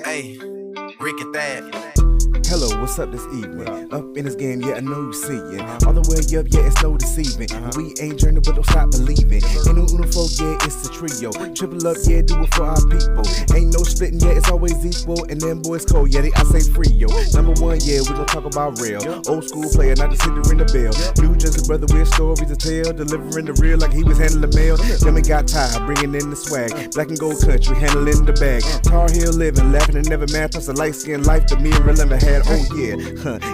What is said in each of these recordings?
Hey, Rick and Thad. Hello, what's up this evening? Up in this game, yeah, I know you see it. All the way up, yeah, it's no deceiving. We ain't journey, but don't stop believing. Ain't no uno folk, yeah, it's a trio. Triple up, yeah, do it for our people. Ain't no splitting, yeah, it's always equal. And them boys cold, yeah, I say free, yo. Number one, yeah, we gon' talk about real. Old school player, not just hitting ring the bell. New Jersey brother with stories to tell. Delivering the real like he was handling mail. Then we got tired, bringing in the swag. Black and gold country, handling the bag. Tar Heel living, laughing and never mad. Plus a light skinned life that me and Real never had. Oh yeah,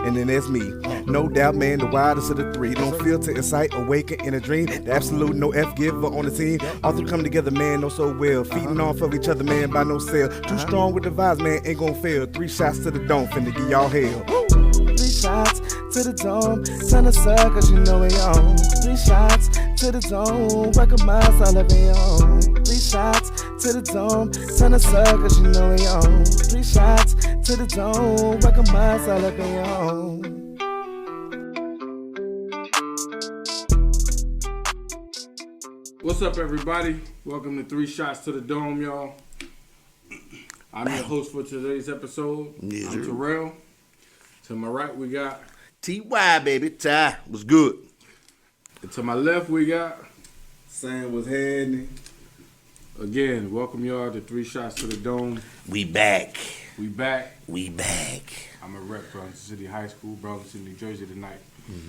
and then there's me. No doubt, man, the wildest of the three. Don't filter, incite, awaken in a dream. The absolute no F giver on the team. All three come together, man, know so well. Feeding off of each other, man, by no sale. Too strong with the vibes, man, ain't gon' fail. 3 shots to the dome, finna give y'all hell. 3 shots to the dome, turn us up, cause you know we on. 3 shots to the dome, recognize all of it on. 3 shots to the dome, turn us up, cause you know we on. 3 shots to the dome, recognize all of it on. What's up, everybody? Welcome to 3 Shots to the Dome, y'all. I'm your host for today's episode. Yes, I'm sir. Terrell. To my right, we got. T.Y. baby, Ty was good. And to my left, we got. Sam was heading. Again, welcome y'all to 3 Shots to the Dome. We back. We back. We back. I'm a rep Burlington City High School, Burlington, New Jersey tonight.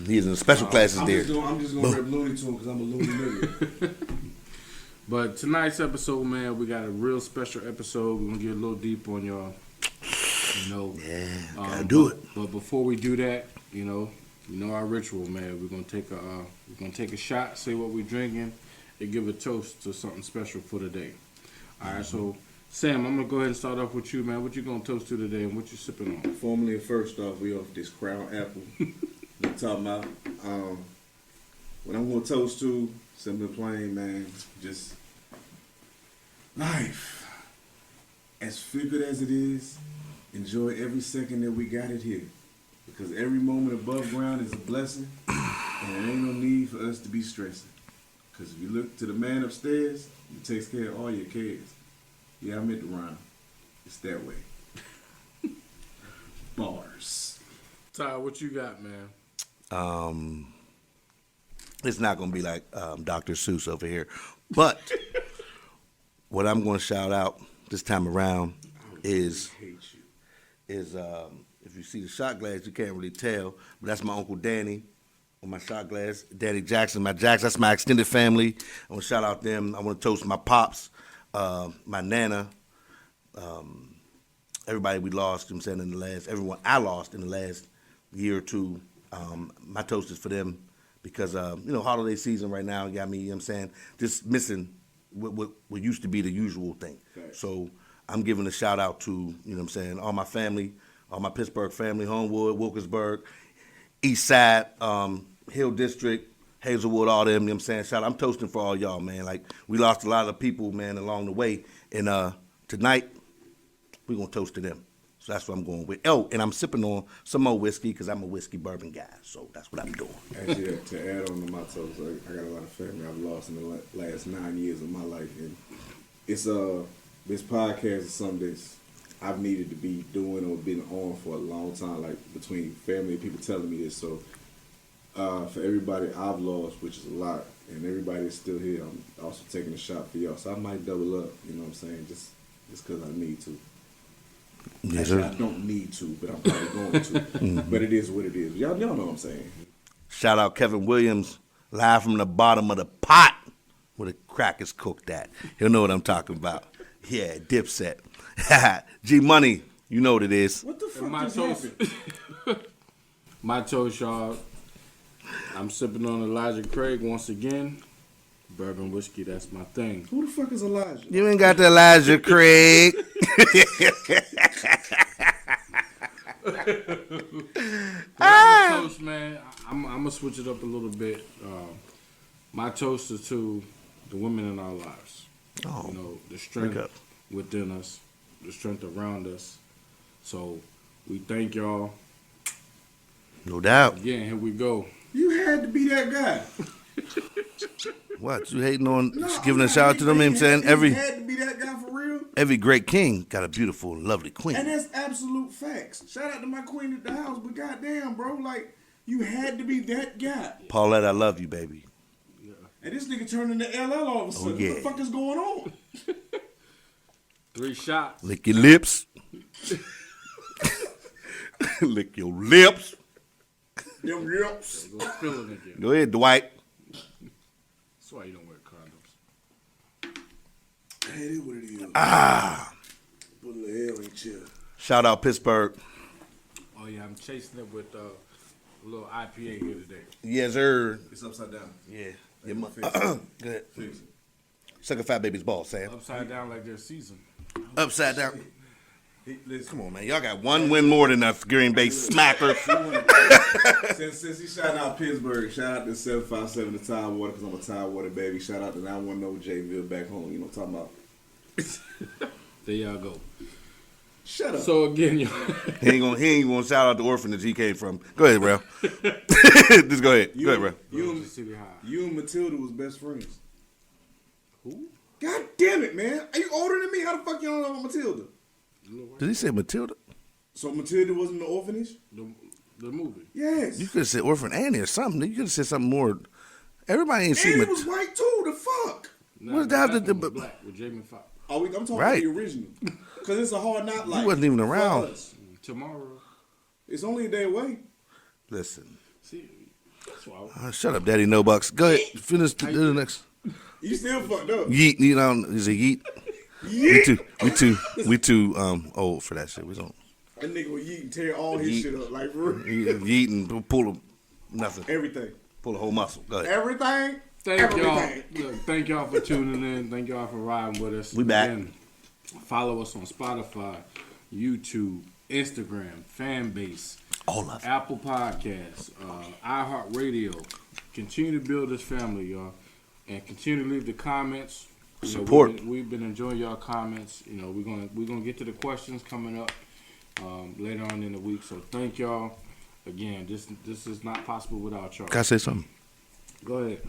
He's in the special classes I'm there. just gonna rip Looney Tunes because I'm a Looney nigga. But tonight's episode, man, we got a real special episode. We're gonna get a little deep on y'all. You know, Gotta do it. But before we do that, you know our ritual, man. We're gonna take a shot, say what we're drinking, and give a toast to something special for the day. All right, so Sam, I'm gonna go ahead and start off with you, man. What you gonna toast to today, and what you sipping on? Formally, first off, we off this Crown Apple. We're talking about what I'm gonna toast to, simply plain, man. Just life. As figured as it is, enjoy every second that we got it here. Because every moment above ground is a blessing, and there ain't no need for us to be stressing. Because if you look to the man upstairs, he takes care of all your cares. Yeah, I meant to rhyme. It's that way. Bars. Ty, what you got, man? It's not gonna be like Dr. Seuss over here, but what I'm gonna shout out this time around is if you see the shot glass, you can't really tell, but that's my Uncle Danny on my shot glass. Danny Jackson, that's my extended family. I want to shout out them. I want to toast my pops, my nana, everybody we lost. You know what I'm saying, everyone I lost in the last year or two. My toast is for them because holiday season right now got me. You know what I'm saying, just missing what used to be the usual thing. Right. So I'm giving a shout out to, you know what I'm saying, all my family, all my Pittsburgh family, Homewood, Wilkinsburg, East Side, Hill District, Hazelwood, all them, you know what I'm saying? Shout out. I'm toasting for all y'all, man. Like, we lost a lot of people, man, along the way. And tonight, we're going to toast to them. So that's what I'm going with. Oh, and I'm sipping on some more whiskey because I'm a whiskey bourbon guy. So that's what I'm doing. Actually, to add on to my toast, I got a lot of family I've lost in the last 9 years of my life. And it's this podcast is something that's I've needed to be doing or been on for a long time, like between family and people telling me this. So for everybody I've lost, which is a lot, and everybody that's still here, I'm also taking a shot for y'all. So I might double up, you know what I'm saying, just because I need to. Yes, Actually, sir. I don't need to, but I'm probably going to. But it is what it is. Y'all know what I'm saying. Shout out Kevin Williams, live from the bottom of the pot where the crackers cooked at. He'll know what I'm talking about. Yeah, Dipset. G Money, you know what it is. What the fuck And my just toast, happened? my toast, y'all. I'm sipping on Elijah Craig once again. Bourbon whiskey, that's my thing. Who the fuck is Elijah? You ain't got the Elijah Craig. My toast, man, I'm gonna switch it up a little bit. My toast is to the women in our lives. Oh, You know, the strength up. within us, the strength around us. So we thank y'all. no doubt. Again, here we go. You had to be that guy. What, you hating on No, giving I'm a shout out to them, you know what I'm saying? You had to be that guy for real. every great king got a beautiful, lovely queen. And that's absolute facts. Shout out to my queen at the house, but goddamn, bro, like, you had to be that guy. Paulette, I love you, baby. And this nigga turned into LL all of a sudden. yeah. What the fuck is going on? 3 shots. Lick your lips. Lick your lips. Them lips. Go feeling again. Go ahead, Dwight. That's why you don't wear condoms. Hey, it is what it is. Put a little L in chill. Shout out Pittsburgh. Oh yeah, I'm chasing it with a little IPA here today. Yes, sir. It's upside down. Yeah. Fix Good. Fix it. Suck a fat baby's ball, Sam. Upside down like their season. Upside down. Listen, Come on, man. Y'all got one win more than us, Green Bay Smackers. since he shouting out Pittsburgh, shout out to 757 the Tidewater, because I'm a Tidewater baby. Shout out to 910 Jayville back home. You know what I'm talking about? There y'all go. Shut up. So again, y'all. He ain't gonna shout out the orphanage he came from. Go ahead, bro. Just go ahead. Go ahead, bro. You and Matilda was best friends. Who? God damn it, man. Are you older than me? How the fuck you don't know Matilda? Did he say Matilda? So Matilda was in the orphanage? The movie. Yes. You could have said Orphan Annie or something. You could have said something more. Everybody ain't seen Annie Matilda. was white too. The fuck? Nah, What's that? one was black with Jamie Foxx. I'm talking Right. about the original. Because it's a hard knock life. He wasn't even for around. us. Tomorrow. It's only a day away. Listen. See, that's why. Shut up, Daddy No Bucks. Go ahead. Finish the next. You still fucked up. Yeet. You know, is it yeet? We too old for that shit. We don't. That nigga would yeet and tear all his Yeet. shit up. Like, for real. Yeet and pull nothing. Everything. Pull a whole muscle. Go ahead. Everything. Thank y'all. Everything. Look, thank y'all for tuning in. Thank y'all for riding with us. We back. Again, follow us on Spotify, YouTube, Instagram, Fanbase, All of it. Apple Podcasts, iHeartRadio. Continue to build this family, y'all, and continue to leave the comments. You know, Support. we've been enjoying y'all comments. You know, we're gonna get to the questions coming up later on in the week. So thank y'all again. This is not possible without y'all. Can I say something? Go ahead.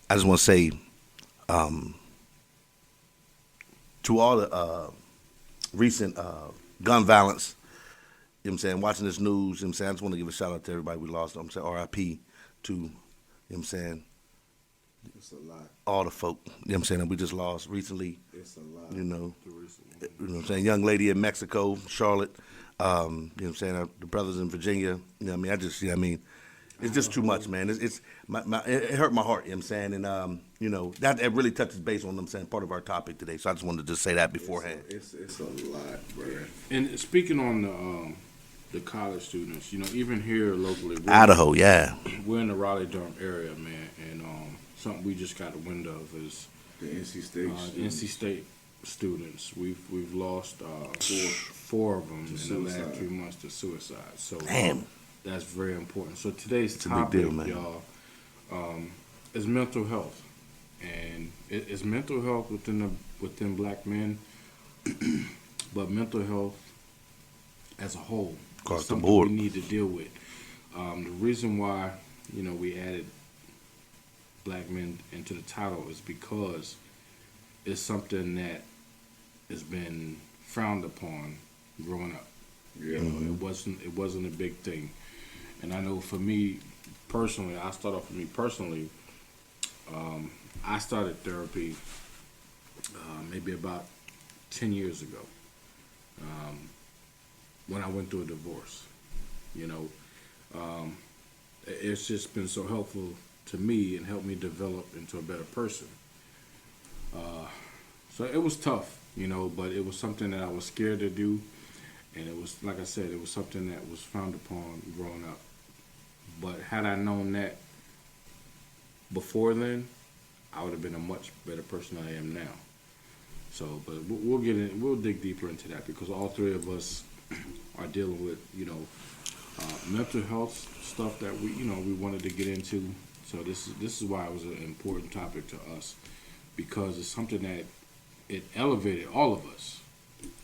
I just want to say to all the recent gun violence, you know what I'm saying, watching this news, you know what I'm saying, I just want to give a shout out to everybody we lost. I'm saying RIP to, you know what I'm saying, It's a lot. all the folk, you know what I'm saying, that we just lost recently, It's a lot. you know what I'm saying, young lady in Mexico, Charlotte, you know what I'm saying, the brothers in Virginia, you know what I mean, it's just too much, man. It hurt my heart, you know what I'm saying, and you know, that really touches base on, what I'm saying, part of our topic today, so I just wanted to just say that beforehand. It's a lot, bro. And speaking on the college students, you know, even here locally, Idaho, yeah. we're in the Raleigh-Durham area, man, and something we just got the wind of is The NC State. the NC State students. We've lost four of them in the last 3 months to suicide. So Damn. that's very important. So today's a big topic, deal, man. y'all, is mental health, and it's mental health within black men, but mental health as a whole Across is the something board. we need to deal with. The reason why, you know, we added black men into the title is because it's something that has been frowned upon growing up. Yeah. You know, it wasn't a big thing. And I know for me personally, I started therapy maybe about 10 years ago when I went through a divorce. You know, it's just been so helpful to me and helped me develop into a better person. So it was tough, you know, but it was something that I was scared to do. And it was, like I said, it was something that was frowned upon growing up. But had I known that before then, I would have been a much better person than I am now. So, but we'll dig deeper into that because all three of us are dealing with, you know, mental health stuff that we wanted to get into. So this is why it was an important topic to us, because it's something that it elevated all of us,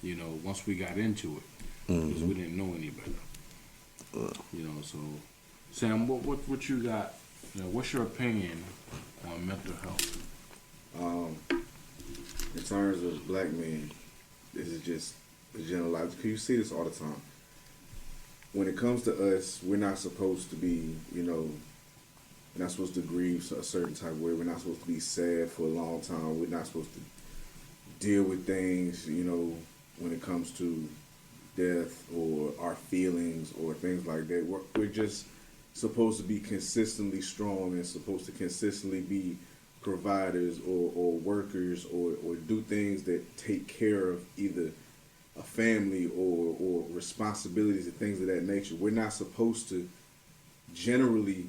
you know, once we got into it, because we didn't know any better. You know, so Sam, what you got? You know, what's your opinion on mental health? In terms of black men, this is just a generalized. Because you see this all the time. When it comes to us, we're not supposed to be, we're not supposed to grieve a certain type of way. We're not supposed to be sad for a long time. We're not supposed to deal with things, when it comes to death or our feelings or things like that. We're just supposed to be consistently strong and supposed to consistently be providers or workers or do things that take care of either a family or responsibilities and things of that nature. We're not supposed to generally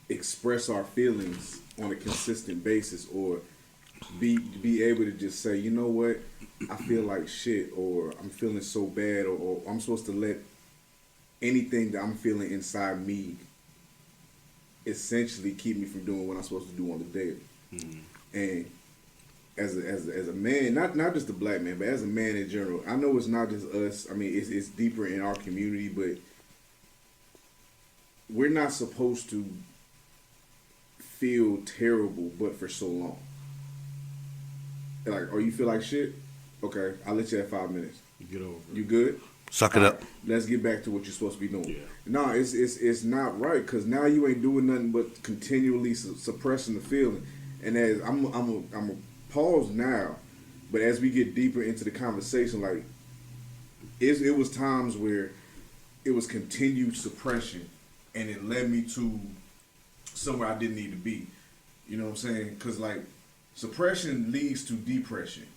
express our feelings on a consistent basis or be able to just say, you know what, I feel like shit, or I'm feeling so bad, or I'm supposed to let anything that I'm feeling inside me essentially keep me from doing what I'm supposed to do on the daily. And as a man, not just a black man, but as a man in general, I know it's not just us. I mean, it's deeper in our community, but we're not supposed to feel terrible, but for so long. Like, oh, you feel like shit? Okay, I'll let you have 5 minutes. You get over it. You good? Suck it up. Right, let's get back to what you're supposed to be doing. Yeah. No, it's not right, because now you ain't doing nothing but continually suppressing the feeling. And as I'm a pause now, but as we get deeper into the conversation, like it was times where it was continued suppression, and it led me to somewhere I didn't need to be. You know what I'm saying? Because like suppression leads to depression.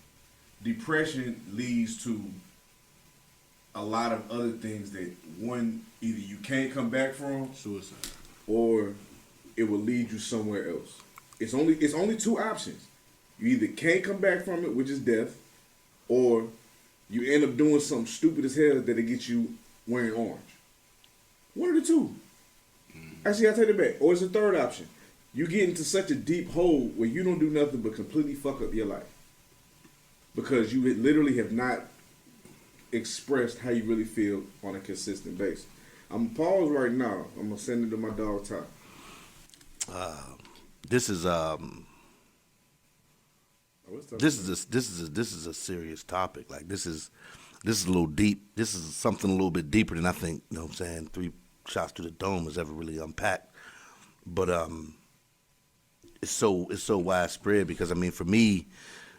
Depression leads to a lot of other things that one, either you can't come back from, Suicide. or it will lead you somewhere else. It's only two options. You either can't come back from it, which is death, or you end up doing something stupid as hell that it gets you wearing orange. One of the two. Actually, I take it back. Or it's a third option. You get into such a deep hole where you don't do nothing but completely fuck up your life. Because you literally have not expressed how you really feel on a consistent basis. I'm gonna pause right now. I'm gonna send it to my dog Ty. This is a serious topic. Like this is a little deep. This is something a little bit deeper than I think, 3 shots to the dome has ever really unpacked. But it's so widespread because for me,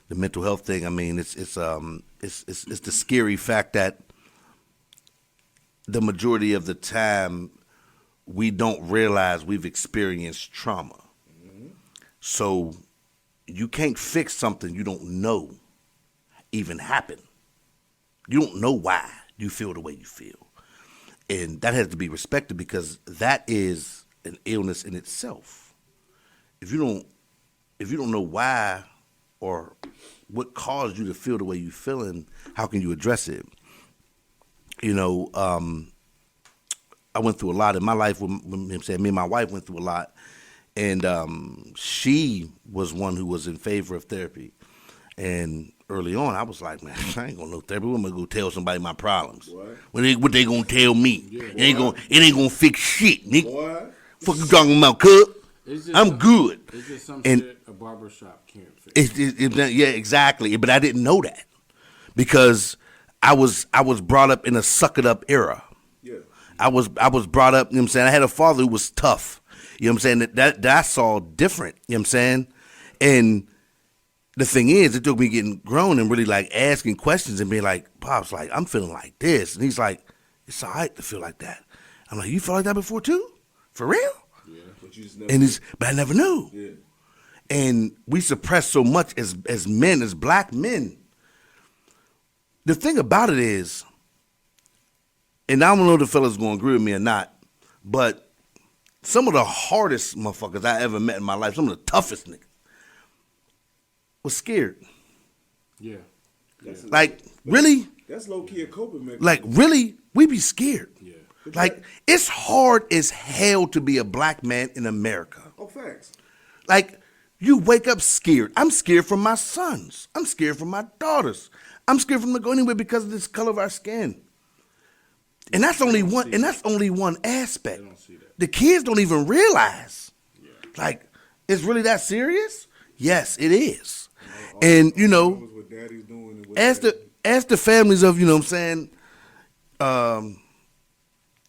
the mental health thing, it's the scary fact that the majority of the time we don't realize we've experienced trauma. So you can't fix something you don't know even happened. You don't know why you feel the way you feel. And that has to be respected because that is an illness in itself. If you don't know why or what caused you to feel the way you're feeling, how can you address it? I went through a lot in my life. Me and my wife went through a lot. And she was one who was in favor of therapy. And early on, I was like, man, I ain't gonna no therapy. I'm gonna go tell somebody my problems. What they gonna tell me? It ain't gonna fix shit, nigga. What? Fuck you talking about, cuz? I'm good. It's just some And shit a barbershop can't fix. Yeah, exactly. But I didn't know that because I was brought up in a suck it up era. Yeah. I was brought up. I had a father who was tough. That I saw different. And the thing is, it took me getting grown and really like asking questions and being like, Pops, like I'm feeling like this, and he's like, it's all right to feel like that. I'm like, you felt like that before too, for real? Yeah, but you just never. But I never knew. Yeah. And we suppress so much as men, as black men. The thing about it is, and I don't know if the fellas going to agree with me or not, but some of the hardest motherfuckers I ever met in my life, some of the toughest niggas, was scared. Yeah. Like, really? That's low key a coping mechanism. Like, really? We be scared. Yeah. Like, it's hard as hell to be a black man in America. Oh, facts. Like, you wake up scared. I'm scared for my sons. I'm scared for my daughters. I'm scared for them to go anywhere because of this color of our skin. And that's only one. And that's only one aspect. They don't see that. The kids don't even realize. Like, it's really that serious? Yes, it is. And What daddy's doing and what as ask the families of, you know what I'm saying,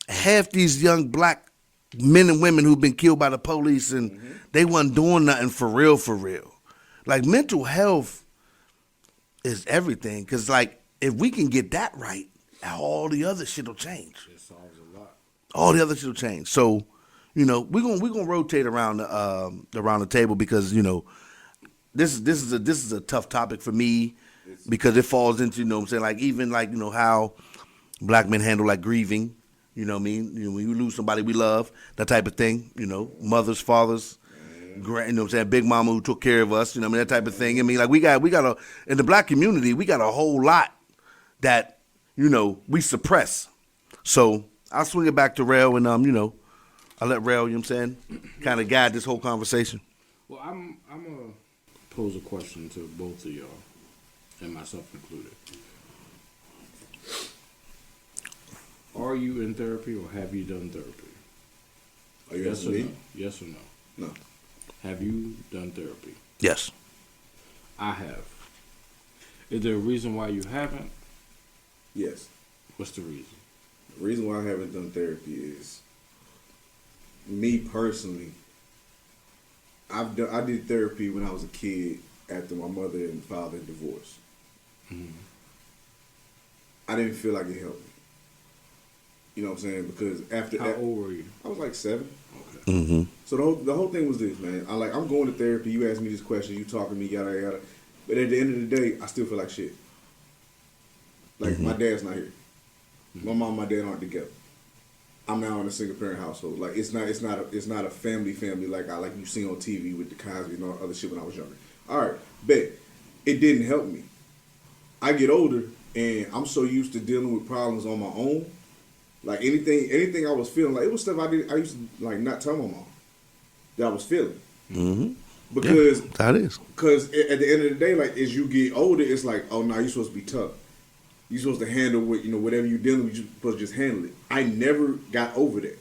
half these young black men and women who've been killed by the police and they wasn't doing nothing for real, for real. Like, mental health is everything. Because, like, if we can get that right, all the other shit will change. It solves a lot. All the other shit will change. So, you know, we're gonna rotate around the table because, you know, this is a tough topic for me because it falls into, you know what I'm saying, like, even like, you know, how black men handle like grieving, you know what I mean? You know, when you lose somebody we love, that type of thing, you know, mothers, fathers, you know what I'm saying, big mama who took care of us, you know what I mean, that type of thing. I mean, like, we got in the black community, we got a whole lot that, you know, we suppress. So I'll swing it back to Rail and, you know, I'll let Rail, you know what I'm saying, kind of guide this whole conversation. Well, I'm gonna pose a question to both of y'all, and myself included. Are you in therapy or have you done therapy? Are you Yes or asking me? no? Yes or no? No. Have you done therapy? Yes. I have. Is there a reason why you haven't? Yes. What's the reason? The reason why I haven't done therapy is me personally. I did therapy when I was a kid after my mother and father divorced. I didn't feel like it helped me. You know what I'm saying? Because after How old were you? I was like 7. Okay. Mm-hmm. So the whole thing was this, man. I'm going to therapy. You ask me these questions. You talking to me, yada yada. But at the end of the day, I still feel like shit. Like my dad's not here. My mom, and my dad aren't together. I'm now in a single parent household. Like it's not a family like you see on TV with the Cosby and all the other shit when I was younger. All right, bet it didn't help me. I get older and I'm so used to dealing with problems on my own. Like anything I was feeling, like it was stuff I used to like not tell my mom that I was feeling. Mm-hmm. Because that is. Because at the end of the day, like as you get older, it's like, oh no, you're supposed to be tough. You're supposed to handle what, you know, whatever you're dealing with, you're supposed to just handle it. I never got over that.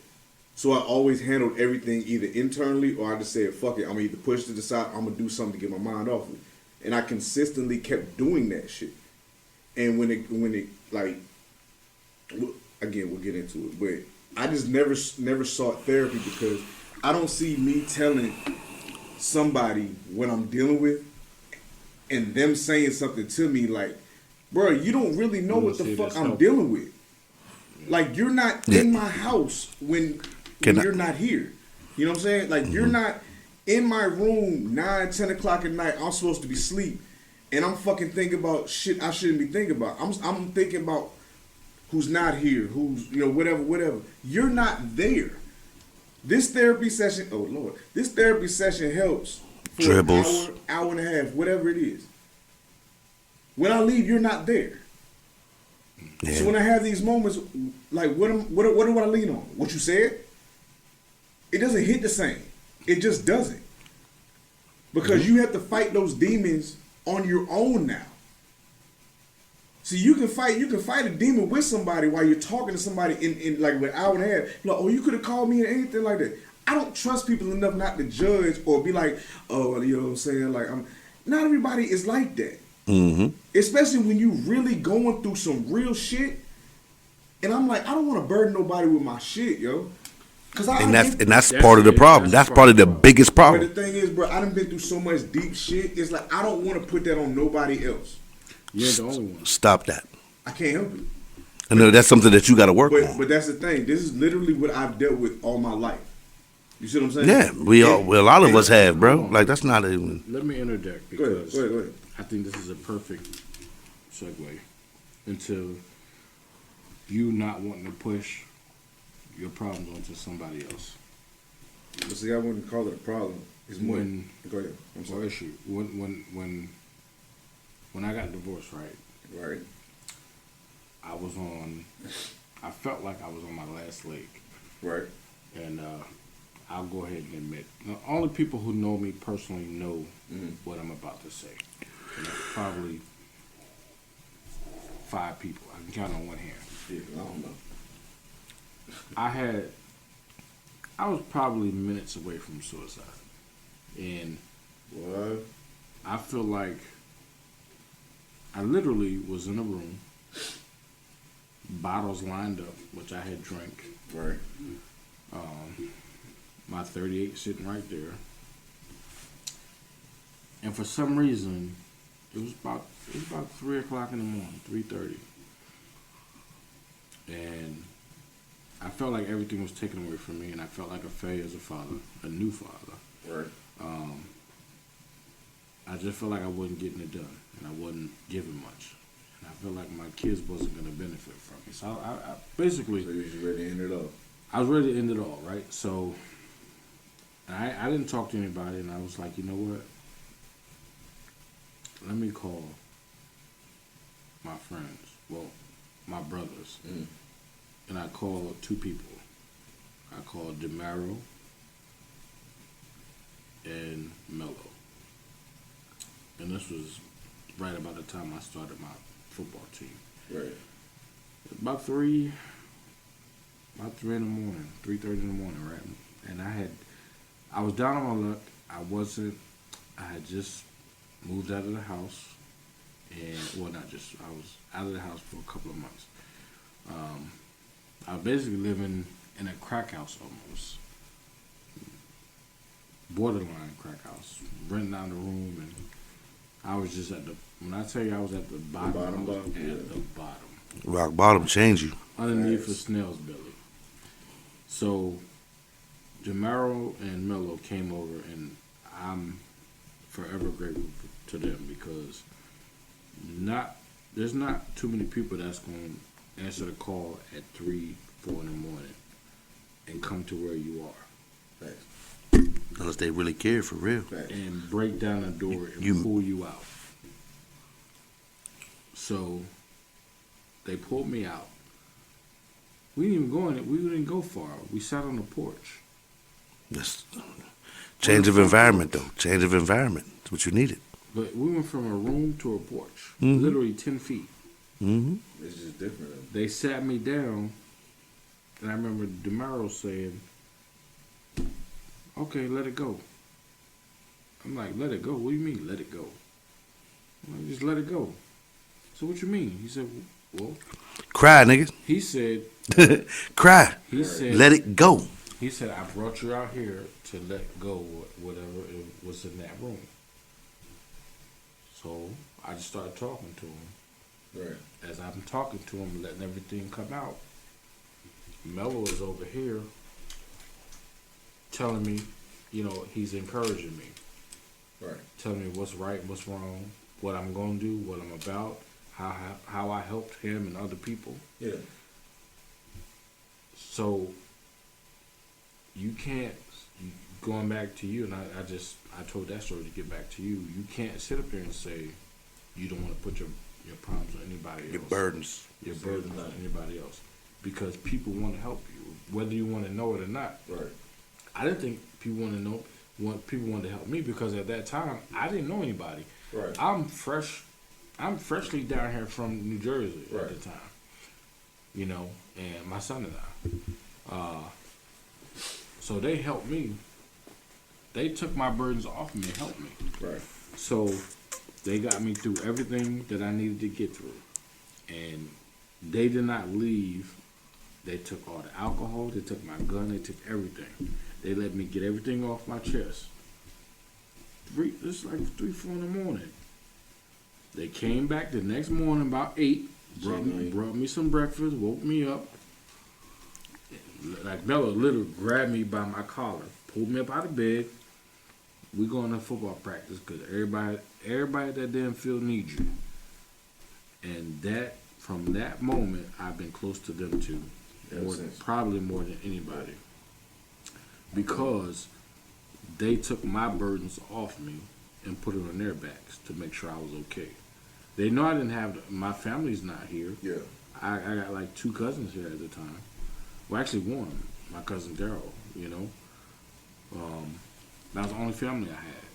So I always handled everything either internally or I just said, fuck it, I'm gonna either push to the side, I'm gonna do something to get my mind off of it. And I consistently kept doing that shit. And when it like, again, we'll get into it, but I just never sought therapy because I don't see me telling somebody what I'm dealing with and them saying something to me like, bro, you don't really know what the fuck I'm dealing with. Like, you're not in my house when you're not here. You know what I'm saying? Like, you're not in my room 9, 10 o'clock at night. I'm supposed to be asleep. And I'm fucking thinking about shit I shouldn't be thinking about. I'm thinking about who's not here, who's, you know, whatever. You're not there. This therapy session, oh Lord, this therapy session helps for Dribbles. an hour and a half, whatever it is. When I leave, you're not there. Yeah. So when I have these moments, like what do I lean on? What you said? It doesn't hit the same. It just doesn't. Because you have to fight those demons on your own now. See, you can fight a demon with somebody while you're talking to somebody in like an hour and a half. Like, oh, you could have called me or anything like that. I don't trust people enough not to judge or be like, oh, you know what I'm saying? Like, not everybody is like that. Mm-hmm. Especially when you really going through some real shit. And I'm like, I don't want to burden nobody with my shit, yo. And that's part of the problem. That's probably the biggest But problem. the thing is, bro, I done been through so much deep shit. It's like I don't want to put that on nobody else. You're the only one. Stop that. I can't help it. I know that's something that you got to work on. But that's the thing. This is literally what I've dealt with all my life. You see what I'm saying? Yeah, a lot of us have, bro. Like, that's not even. Let me interject Go ahead, because go ahead. I think this is a perfect segue into you not wanting to push your problems onto somebody else. But see, I wouldn't call it a problem. It's more. When- Go ahead. I'm Or sorry. issue. When I got divorced, right? Right. I felt like I was on my last leg. Right. And I'll go ahead and admit, the only people who know me personally know what I'm about to say. And that's probably 5 people. I can count on one hand. Yeah, I don't know. I was probably minutes away from suicide. And What? I feel like I literally was in a room, bottles lined up, which I had drank. Right. My 38 sitting right there. And for some reason, it was about 3 o'clock in the morning, 3:30. And I felt like everything was taken away from me, and I felt like a failure as a father, a new father. Right. I just felt like I wasn't getting it done, and I wasn't giving much. And I felt like my kids wasn't going to benefit from it. So I basically, So you was ready to end it up. I was ready to end it all, right? So I didn't talk to anybody, and I was like, you know what? Let me call my friends, well, my brothers. Mm. And I called 2 people. I called DeMaro and Mello. And this was right about the time I started my football team. Right. About 3 in the morning, 3:30 in the morning, right? And I was down on my luck. I had just moved out of the house. And, well, not just, I was out of the house for a couple of months. I was basically living in a crack house almost. Borderline crack house. Renting out a room, and I was just when I tell you I was at the bottom, bottom, I was bottom, at yeah. the bottom. Rock bottom change you. Underneath Nice. a snail's belly. So, Jamaro and Mello came over, and I'm forever grateful to them because there's not too many people that's going to answer the call at 3, 4 in the morning and come to where you are Facts. Unless they really care for real. Facts. and break down the door and You- pull you out. So they pulled me out. We didn't go far. We sat on the porch. Just change of environment, though. Change of environment. That's what you needed. But we went from a room to a porch, Mhm. literally 10 feet. Mm-hmm. It's just different. They sat me down, and I remember DeMaro saying, "Okay, let it go." I'm like, "Let it go? What do you mean, let it go?" I'm like, "Just let it go." So what you mean? He said, "Well," Cry, nigga. he said, Cry. he said, Let it go. he said, "I brought you out here to let go whatever it was in that room." So I just started talking to him. Right. As I'm talking to him, letting everything come out, Mello is over here telling me, he's encouraging me, Right. telling me what's right, what's wrong, what I'm going to do, what I'm about, how I helped him and other people. Yeah. So you can't, going back to you, and I told that story to get back to you, you can't sit up there and say you don't want to put your problems on anybody else. Your burdens. Your burdens on anybody else. Because people want to help you, whether you want to know it or not. Right. I didn't think people people wanted to help me because at that time I didn't know anybody. Right. I'm freshly down here from New Jersey at Right. the time. And my son and I. So they helped me. They took my burdens off me and helped me. Right. So they got me through everything that I needed to get through. And they did not leave. They took all the alcohol, they took my gun, they took everything. They let me get everything off my chest. It's like 3, 4 in the morning. They came back the next morning about 8, brought me some breakfast, woke me up. Like Bella literally grabbed me by my collar, pulled me up out of bed. We going to football practice because everybody at that damn field needs you. And from that moment, I've been close to them too, probably more than anybody, because they took my burdens off me and put it on their backs to make sure I was okay. They know I didn't have my family's not here. Yeah. I got like 2 cousins here at the time. Well, actually one, my cousin Daryl. That was the only family I had.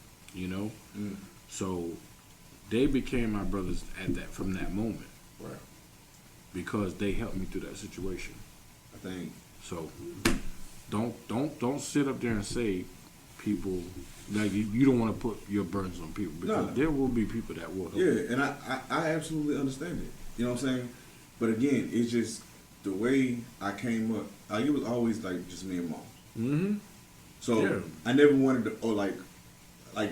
Mm. So they became my brothers from that moment. Right. Because they helped me through that situation. I think. So don't sit up there and say people. Like you don't want to put your burdens on people because No. there will be people that will help. Yeah, and I absolutely understand it. You know what I'm saying? But again, it's just the way I came up. Like, it was always like just me and mom. Mm-hmm. So Yeah. I never wanted to, or like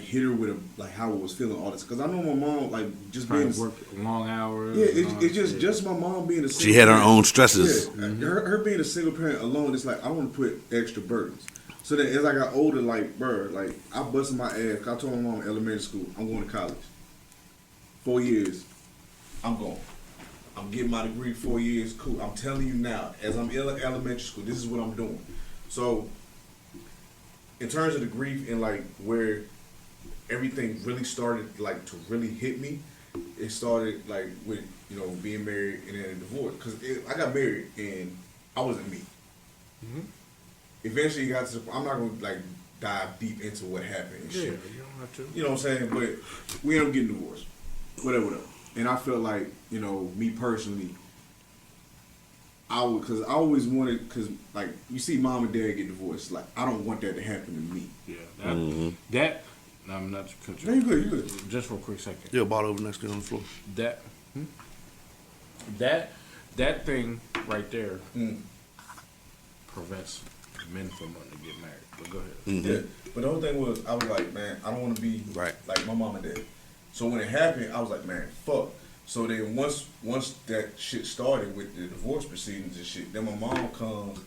hit her with like how I was feeling all this, because I know my mom like just Trying being to work long hours. yeah, and all it's that. just my mom being a single She had her parent. own stresses. Yeah, her being a single parent alone, it's like I want to put extra burdens. So then as I got older, like like I busted my ass. I told my mom in elementary school, I'm going to college. 4 years, I'm going. I'm getting my degree 4 years, cool. I'm telling you now, as I'm in elementary school, this is what I'm doing. So in terms of the grief and like where everything really started like to really hit me, it started like with, you know, being married and then a divorce. Because I got married and I wasn't me. Eventually, it got to the, I'm not going to like dive deep into what happened and Yeah, shit. you don't have to. You know what I'm saying? But we ended up getting divorced. Whatever. And I felt like, you know, me personally, because I always wanted, because like you see mom and dad get divorced, like I don't want that to happen to me. Yeah, that. No, I'm not to cut No, you. you good, you good. Just for a quick second. Yeah, ball over next to you on the floor. That thing right there Mm. prevents men from wanting to get married. But go ahead. Yeah. But the whole thing was, I was like, man, I don't want to be Right. like my mom and dad. So when it happened, I was like, man, fuck. So then once that shit started with the divorce proceedings and shit, then my mom comes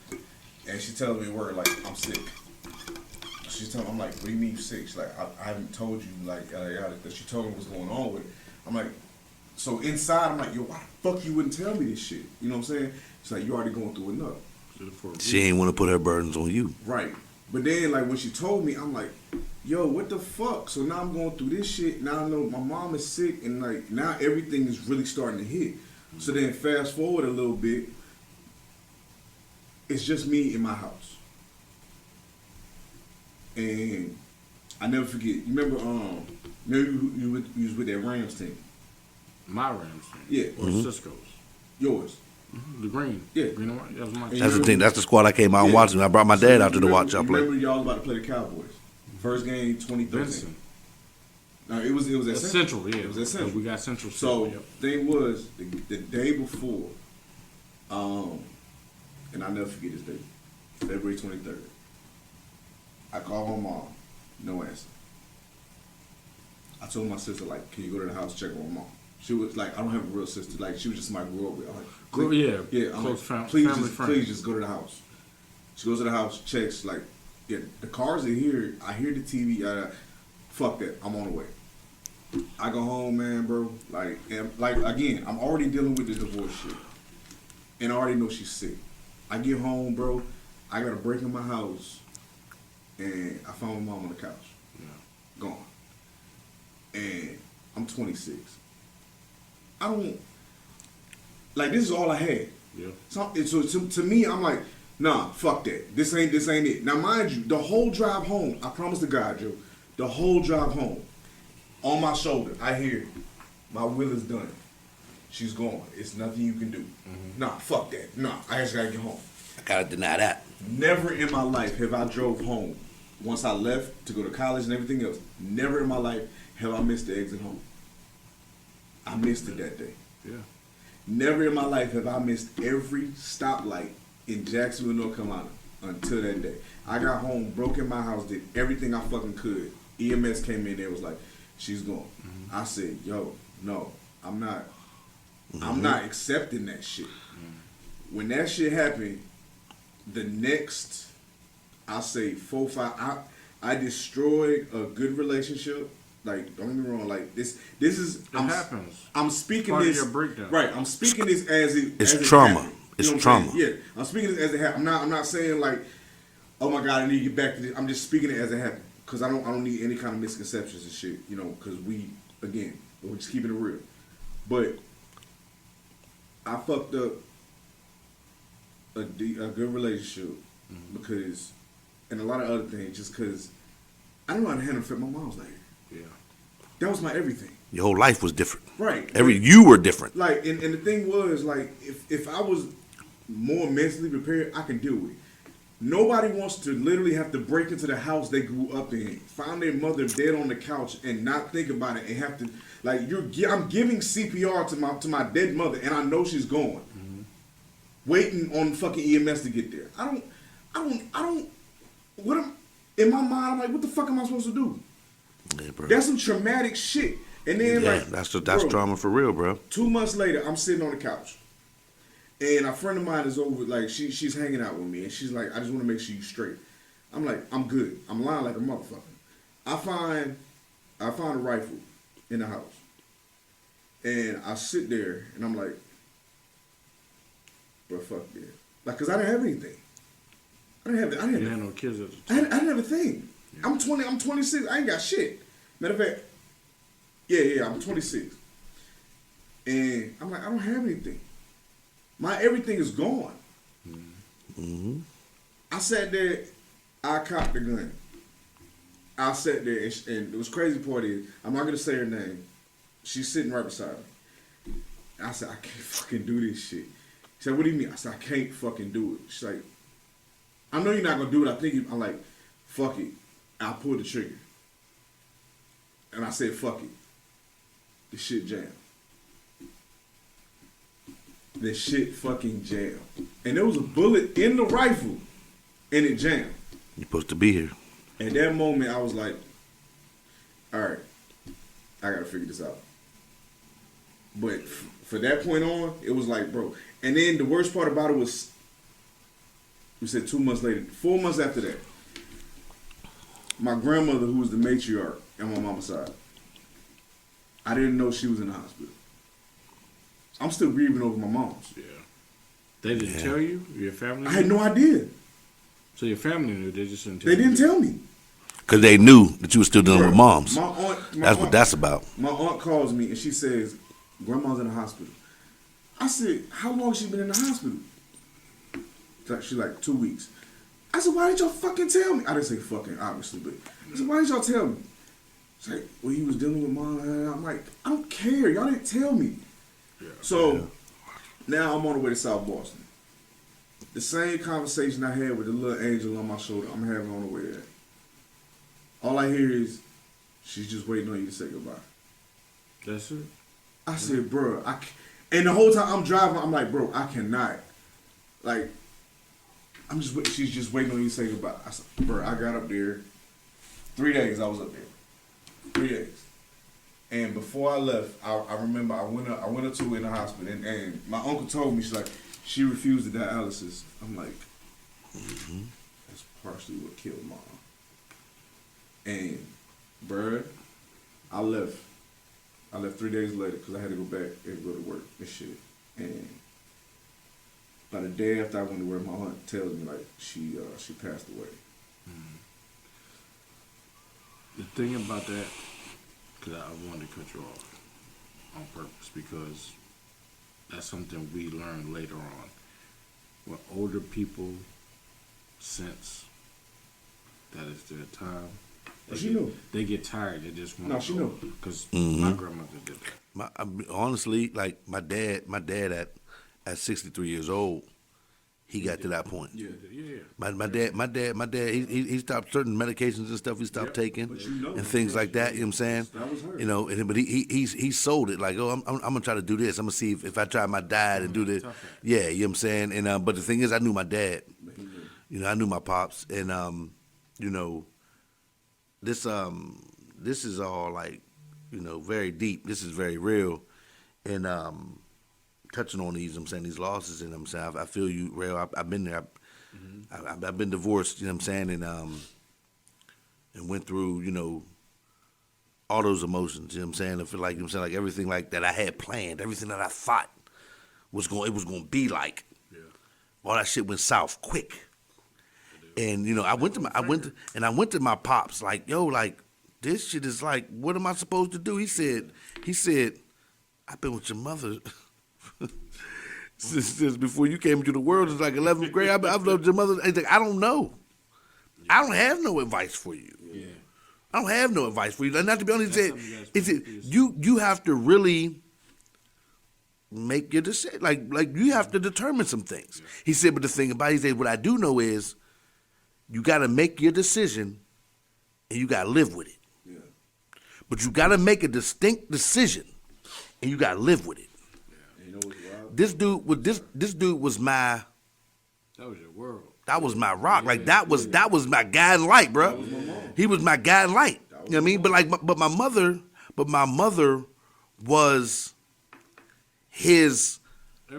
and she tells me word like I'm sick. She's telling me, I'm like, what do you mean you sick? She's like, I haven't told you like because she told me what's going on with it. I'm like, so inside I'm like, yo, why the fuck you wouldn't tell me this shit? You know what I'm saying? It's like you're already going through enough. She ain't want to put her burdens on you. Right. But then, like, when she told me, I'm like, yo, what the fuck? So now I'm going through this shit. Now I know my mom is sick, and, like, now everything is really starting to hit. So then, fast forward a little bit, it's just me in my house. And I never forget. You remember, you was with that Rams team? My Rams team. Yeah. Or Cisco's. Yours. The green. Yeah. Green and white. That was my team. That's the thing. That's the squad I came out and watched. I brought my dad out there to watch y'all play. Remember y'all was about to play the Cowboys. First game, 2013. Vincent. No, it was at That's Central, yeah. It was at Central. We got Central. So Yep. thing was the day before, and I'll never forget this day, February 23rd. I called my mom, no answer. I told my sister, like, can you go to the house check on my mom? She was like, I don't have a real sister. Like, she was just somebody I grew up with. I'm like, Yeah, I'm close like, family friend. please just go to the house. She goes to the house, checks, like, yeah, the cars are here. I hear the TV. Fuck that. I'm on the way. I go home, man, bro. Like again, I'm already dealing with the divorce shit, and I already know she's sick. I get home, bro. I got a break in my house, and I found my mom on the couch, gone. And I'm 26. I don't like this is all I had. Yeah. So to me, I'm like, nah, fuck that. This ain't it. Now, mind you, the whole drive home, I promise to God, Joe, the whole drive home, on my shoulder, I hear, my will is done. She's gone. It's nothing you can do. Mm-hmm. Nah, fuck that. Nah, I just gotta get home. I gotta deny that. Never in my life have I drove home once I left to go to college and everything else. Never in my life have I missed the exit home. I missed it that day. Yeah. Never in my life have I missed every stoplight in Jacksonville, North Carolina until that day. I got home, broke in my house, did everything I fucking could. EMS came in there, was like, she's gone. Mm-hmm. I said, yo, no, I'm not. I'm not accepting that shit. When that shit happened, the next, I say 4, 5, I destroyed a good relationship. Like, don't get me wrong. Like this is. It happens. I'm speaking Part of this. your breakdown. Right. I'm speaking this as it. It's as it trauma. happened. It's what I'm trauma. saying? Yeah. I'm speaking this as it happened. I'm not saying like, oh my God, I need to get back to this. I'm just speaking it as it happened because I don't need any kind of misconceptions and shit. You know, because we're just keeping it real. But I fucked up a good relationship because, and a lot of other things, just because I didn't know how to handle my mom's like. Yeah. That was my everything. Your whole life was different. Right. You were different. Like, and the thing was, like, if I was more mentally prepared, I can deal with it. Nobody wants to literally have to break into the house they grew up in, find their mother dead on the couch, and not think about it, and have to like I'm giving CPR to my dead mother, and I know she's gone, waiting on fucking EMS to get there. I don't. What am in my mind? I'm like, what the fuck am I supposed to do? Yeah, bro. That's some traumatic shit. And then that's bro, drama for real, bro. 2 months later, I'm sitting on the couch. And a friend of mine is over, like, she's hanging out with me. And she's like, I just want to make sure you're straight. I'm like, I'm good. I'm lying like a motherfucker. I find a rifle in the house. And I sit there, and I'm like, bro, fuck this. Like, because I didn't have anything. I didn't have no kids at the time. I didn't have a thing. Yeah. I'm 26. I ain't got shit. Matter of fact, yeah, I'm 26. And I'm like, I don't have anything. My everything is gone. Mm-hmm. I sat there, I cocked the gun. I sat there, and it was crazy part is, I'm not going to say her name. She's sitting right beside me. I said, I can't fucking do this shit. She said, what do you mean? I said, I can't fucking do it. She's like, I know you're not going to do it. I'm like, fuck it. I pulled the trigger. And I said, fuck it. The shit jammed. The shit fucking jammed. And there was a bullet in the rifle, and it jammed. You're supposed to be here. At that moment, I was like, all right, I got to figure this out. But for that point on, it was like, bro. And then the worst part about it was, we said 2 months later, 4 months after that, my grandmother, who was the matriarch on my mama's side, I didn't know she was in the hospital. I'm still grieving over my mom's. Yeah. They didn't tell you? Your family? I had no idea. So your family knew, they just didn't tell They you? didn't tell me. Because they knew that you were still dealing with moms. My aunt, That's what that's about. My aunt calls me and she says, Grandma's in the hospital. I said, how long has she been in the hospital? She's like 2 weeks. I said, why didn't y'all fucking tell me? I didn't say fucking, obviously, but I said, why didn't y'all tell me? She's like, well, he was dealing with mom. I'm like, I don't care. Y'all didn't tell me. Yeah. So now I'm on the way to South Boston. The same conversation I had with the little angel on my shoulder, I'm having on the way there. All I hear is, she's just waiting on you to say goodbye. That's it? I said, bro, and the whole time I'm driving, I'm like, bro, I cannot. Like, she's just waiting on you to say goodbye. I said, bro, I got up there. 3 days I was up there. 3 days. And before I left, I remember I went up to her in the hospital, and my uncle told me, she's like, she refused the dialysis. I'm like, that's partially what killed mom. And, bruh, I left 3 days later because I had to go back and go to work and shit. And by the day after I went to work, my aunt tells me, like, she passed away. The thing about that, because I wanted to cut you off on purpose, because that's something we learned later on. When older people sense that it's their time, they get tired. They just want to go. Because my grandmother did that. Honestly, like my dad at 63 years old, he got to that point. Yeah. My dad, he stopped certain medications and stuff he stopped taking and things like that. You know what I'm saying? That was her. You know, but he sold it like, oh, I'm gonna try to do this. I'm gonna see if I try my diet and do this. Yeah, you know what I'm saying? And but the thing is, I knew my dad. You know, I knew my pops, and you know, this is all like, you know, very deep. This is very real, and touching on these, I'm saying, these losses, and I'm saying, I feel you, Rail. I've been there. I've been divorced, you know what I'm saying, and went through, you know, all those emotions, you know what I'm saying. I feel like, you know what I'm saying, like everything like that I had planned, everything that I thought it was going to be like. Yeah. All that shit went south quick. And you know, I went to my pops like, yo, like this shit is like, what am I supposed to do? He said, I've been with your mother since before you came into the world. It's like 11th grade. I've loved your mother. He's like, I don't know. I don't have no advice for you. Yeah. I don't have no advice for you. Not to be honest, he said you have to really make your decision. Like you have to determine some things. Yeah. He said, but the thing about it, he said, what I do know is you got to make your decision and you got to live with it. Yeah. But you got to make a distinct decision and you got to live with it. And you know what's wild? This dude was my That was your world. that was my rock. Like that was my guiding light, bro. He was my guiding light. You know what I mean? But my mother was his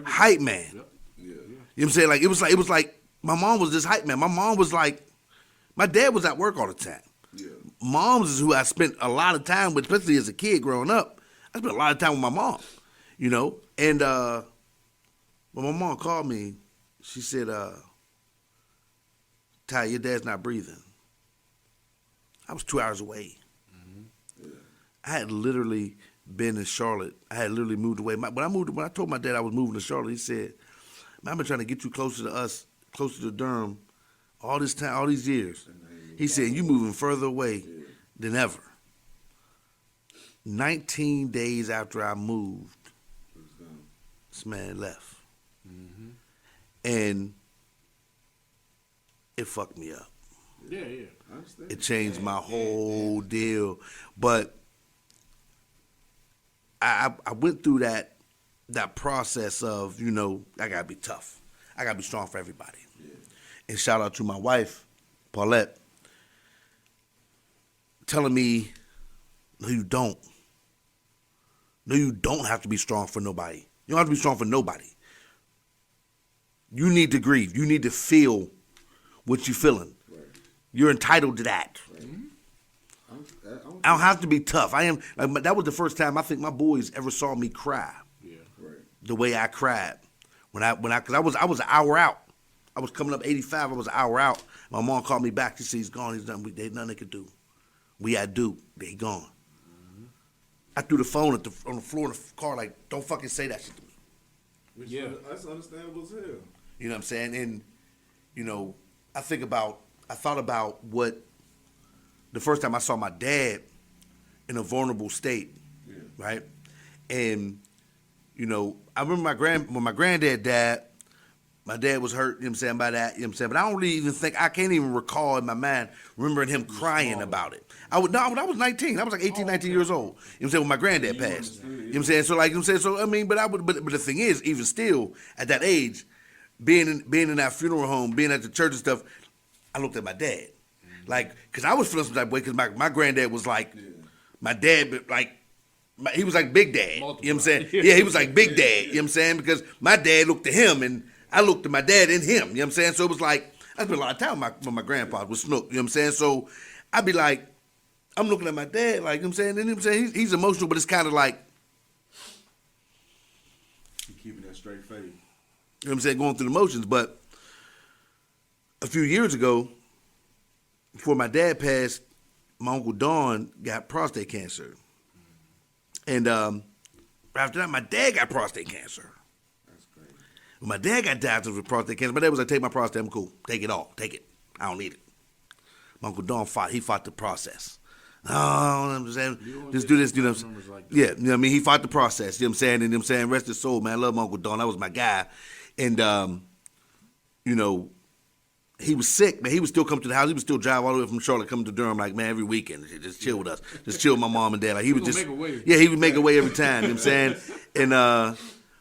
hype man. Yep. Yeah. You know what I'm saying? Like it was like my mom was this hype man. My mom was like, my dad was at work all the time. Yeah. Moms is who I spent a lot of time with, especially as a kid growing up. I spent a lot of time with my mom, you know. And when my mom called me, she said, Ty, your dad's not breathing. I was 2 hours away. I had literally been in Charlotte. I had literally moved away. When I told my dad I was moving to Charlotte, he said, man, I've been trying to get you closer to us, closer to Durham, all this time, all these years. He said, you moving further away than ever. 19 days after I moved, this man left. And it fucked me up. Yeah. I understand. It changed my whole deal. But I went through that process of, you know, I gotta be tough. I gotta be strong for everybody. And shout out to my wife, Paulette, telling me, no, you don't. No, you don't have to be strong for nobody. You don't have to be strong for nobody. You need to grieve. You need to feel what you're feeling. Right. You're entitled to that. I don't have to be tough. I am. Like, that was the first time I think my boys ever saw me cry Yeah. Right. the way I cried because I was an hour out. I was coming up 85. I was an hour out. My mom called me back. She said he's gone. He's done. There's nothing they could do. We had Duke. They gone. I threw the phone on the floor in the car like, don't fucking say that shit to me. Which Yeah. That's understandable as hell. You know what I'm saying? And, you know, I thought about what the first time I saw my dad in a vulnerable state, right? And, you know, I remember when my granddad died, my dad was hurt, you know what I'm saying, by that, you know what I'm saying? But I don't really even I can't even recall in my mind remembering him crying about it. I was 19. I was like 18, 19 years old. You know what I'm saying, when my granddad passed. You know what I'm saying? So like, you know what I'm saying? So, I mean, but the thing is, even still, at that age, being in that funeral home, being at the church and stuff, I looked at my dad. Like, because I was feeling some type of way, because my granddad was like, my dad, but like, he was like Big Dad. Multiple. You know what I'm saying? Yeah, he was like Big Dad. You know what I'm saying? Because my dad looked at him, and I looked at my dad and him. You know what I'm saying? So it was like, I spent a lot of time with my grandpa, with Snook. You know what I'm saying? So I'd be like, I'm looking at my dad, like, you know what I'm saying? And you know what I'm saying? He's emotional, but it's kind of like, You keeping that straight face. you know what I'm saying, going through the motions. But a few years ago, before my dad passed, my Uncle Don got prostate cancer. And after that, my dad got prostate cancer. That's crazy. When my dad got diagnosed with prostate cancer, my dad was like, take my prostate, I'm cool. Take it all. Take it. I don't need it. My Uncle Don fought the process. Oh, I'm saying, just do this, you know what I'm saying? Like Yeah, you know what I mean? He fought the process, you know what I'm saying? And you know what I'm saying, rest his soul, man. I love my Uncle Don. That was my guy. And, you know, he was sick, man. He would still come to the house. He would still drive all the way from Charlotte, come to Durham, like, man, every weekend. Just chill with us. Just chill with my mom and dad. Like, he would gonna just, make a way. yeah, he would make a way every time, you know what I'm saying? And,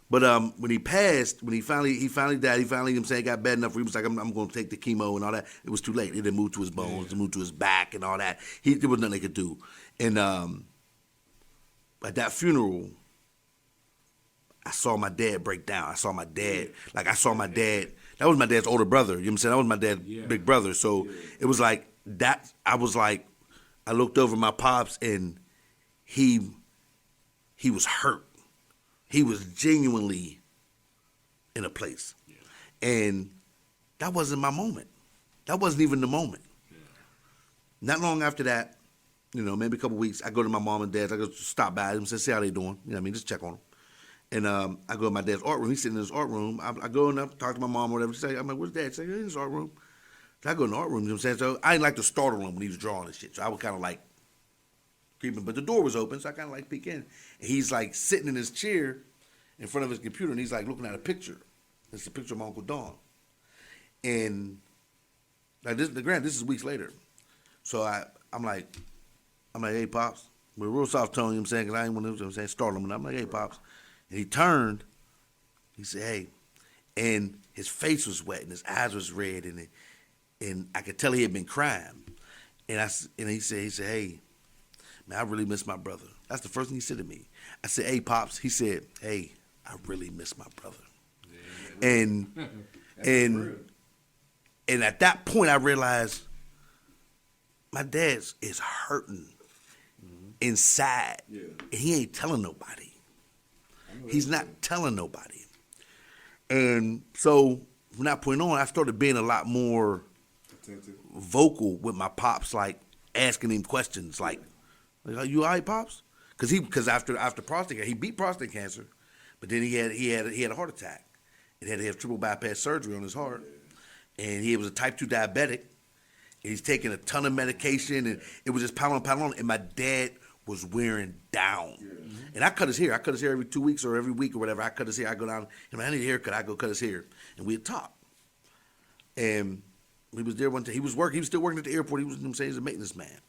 but when he passed, when he finally died, you know what I'm saying, got bad enough where he was like, I'm going to take the chemo and all that. It was too late. It didn't move to his bones. It moved to his back and all that. There was nothing they could do. And at that funeral, I saw my dad break down. I saw my dad. That was my dad's older brother. You know what I'm saying? That was my dad's big brother. So it was like that. I looked over my pops and he was hurt. He was genuinely in a place. Yeah. And that wasn't my moment. That wasn't even the moment. Yeah. Not long after that, you know, maybe a couple weeks, I go to my mom and dad's. I go stop by them and say, see how they doing. You know what I mean? Just check on them. And I go to my dad's art room. He's sitting in his art room. I go in there, talk to my mom or whatever. She say, I'm like, where's dad? She say, in his art room. So I go in the art room, you know what I'm saying? So I didn't like to startle him when he was drawing and shit. So I would kind of like creeping. But the door was open, so I kind of like peek in. And he's like sitting in his chair in front of his computer, and he's like looking at a picture. It's a picture of my Uncle Don. And Like this, this is weeks later. So I'm like, hey pops, with real soft tone, you know what I'm saying, because I ain't want to, you know what I'm saying, startle him. And I'm like, hey pops, and he turned. He said, hey, and his face was wet and his eyes was red and I could tell he had been crying. And he said, hey, man, I really miss my brother. That's the first thing he said to me. I said, hey pops. He said, hey, I really miss my brother. Yeah. And at that point, I realized my dad is hurting inside. Yeah. And he ain't telling nobody. He's not telling nobody. And so from that point on, I started being a lot more vocal with my pops, like asking him questions like are you all right, pops? Because after prostate cancer, he beat prostate cancer, but then he had a heart attack and had to have triple bypass surgery on his heart. And he was a type 2 diabetic, and he's taking a ton of medication, and it was just pounding on. And my dad was wearing down. Yeah. And I cut his hair. I cut his hair every 2 weeks or every week or whatever. I cut his hair. I go down, and I need a haircut. I go cut his hair. And we'd talk. And he was there one day. He was still working at the airport. He was, you know what I'm saying, he's a maintenance man.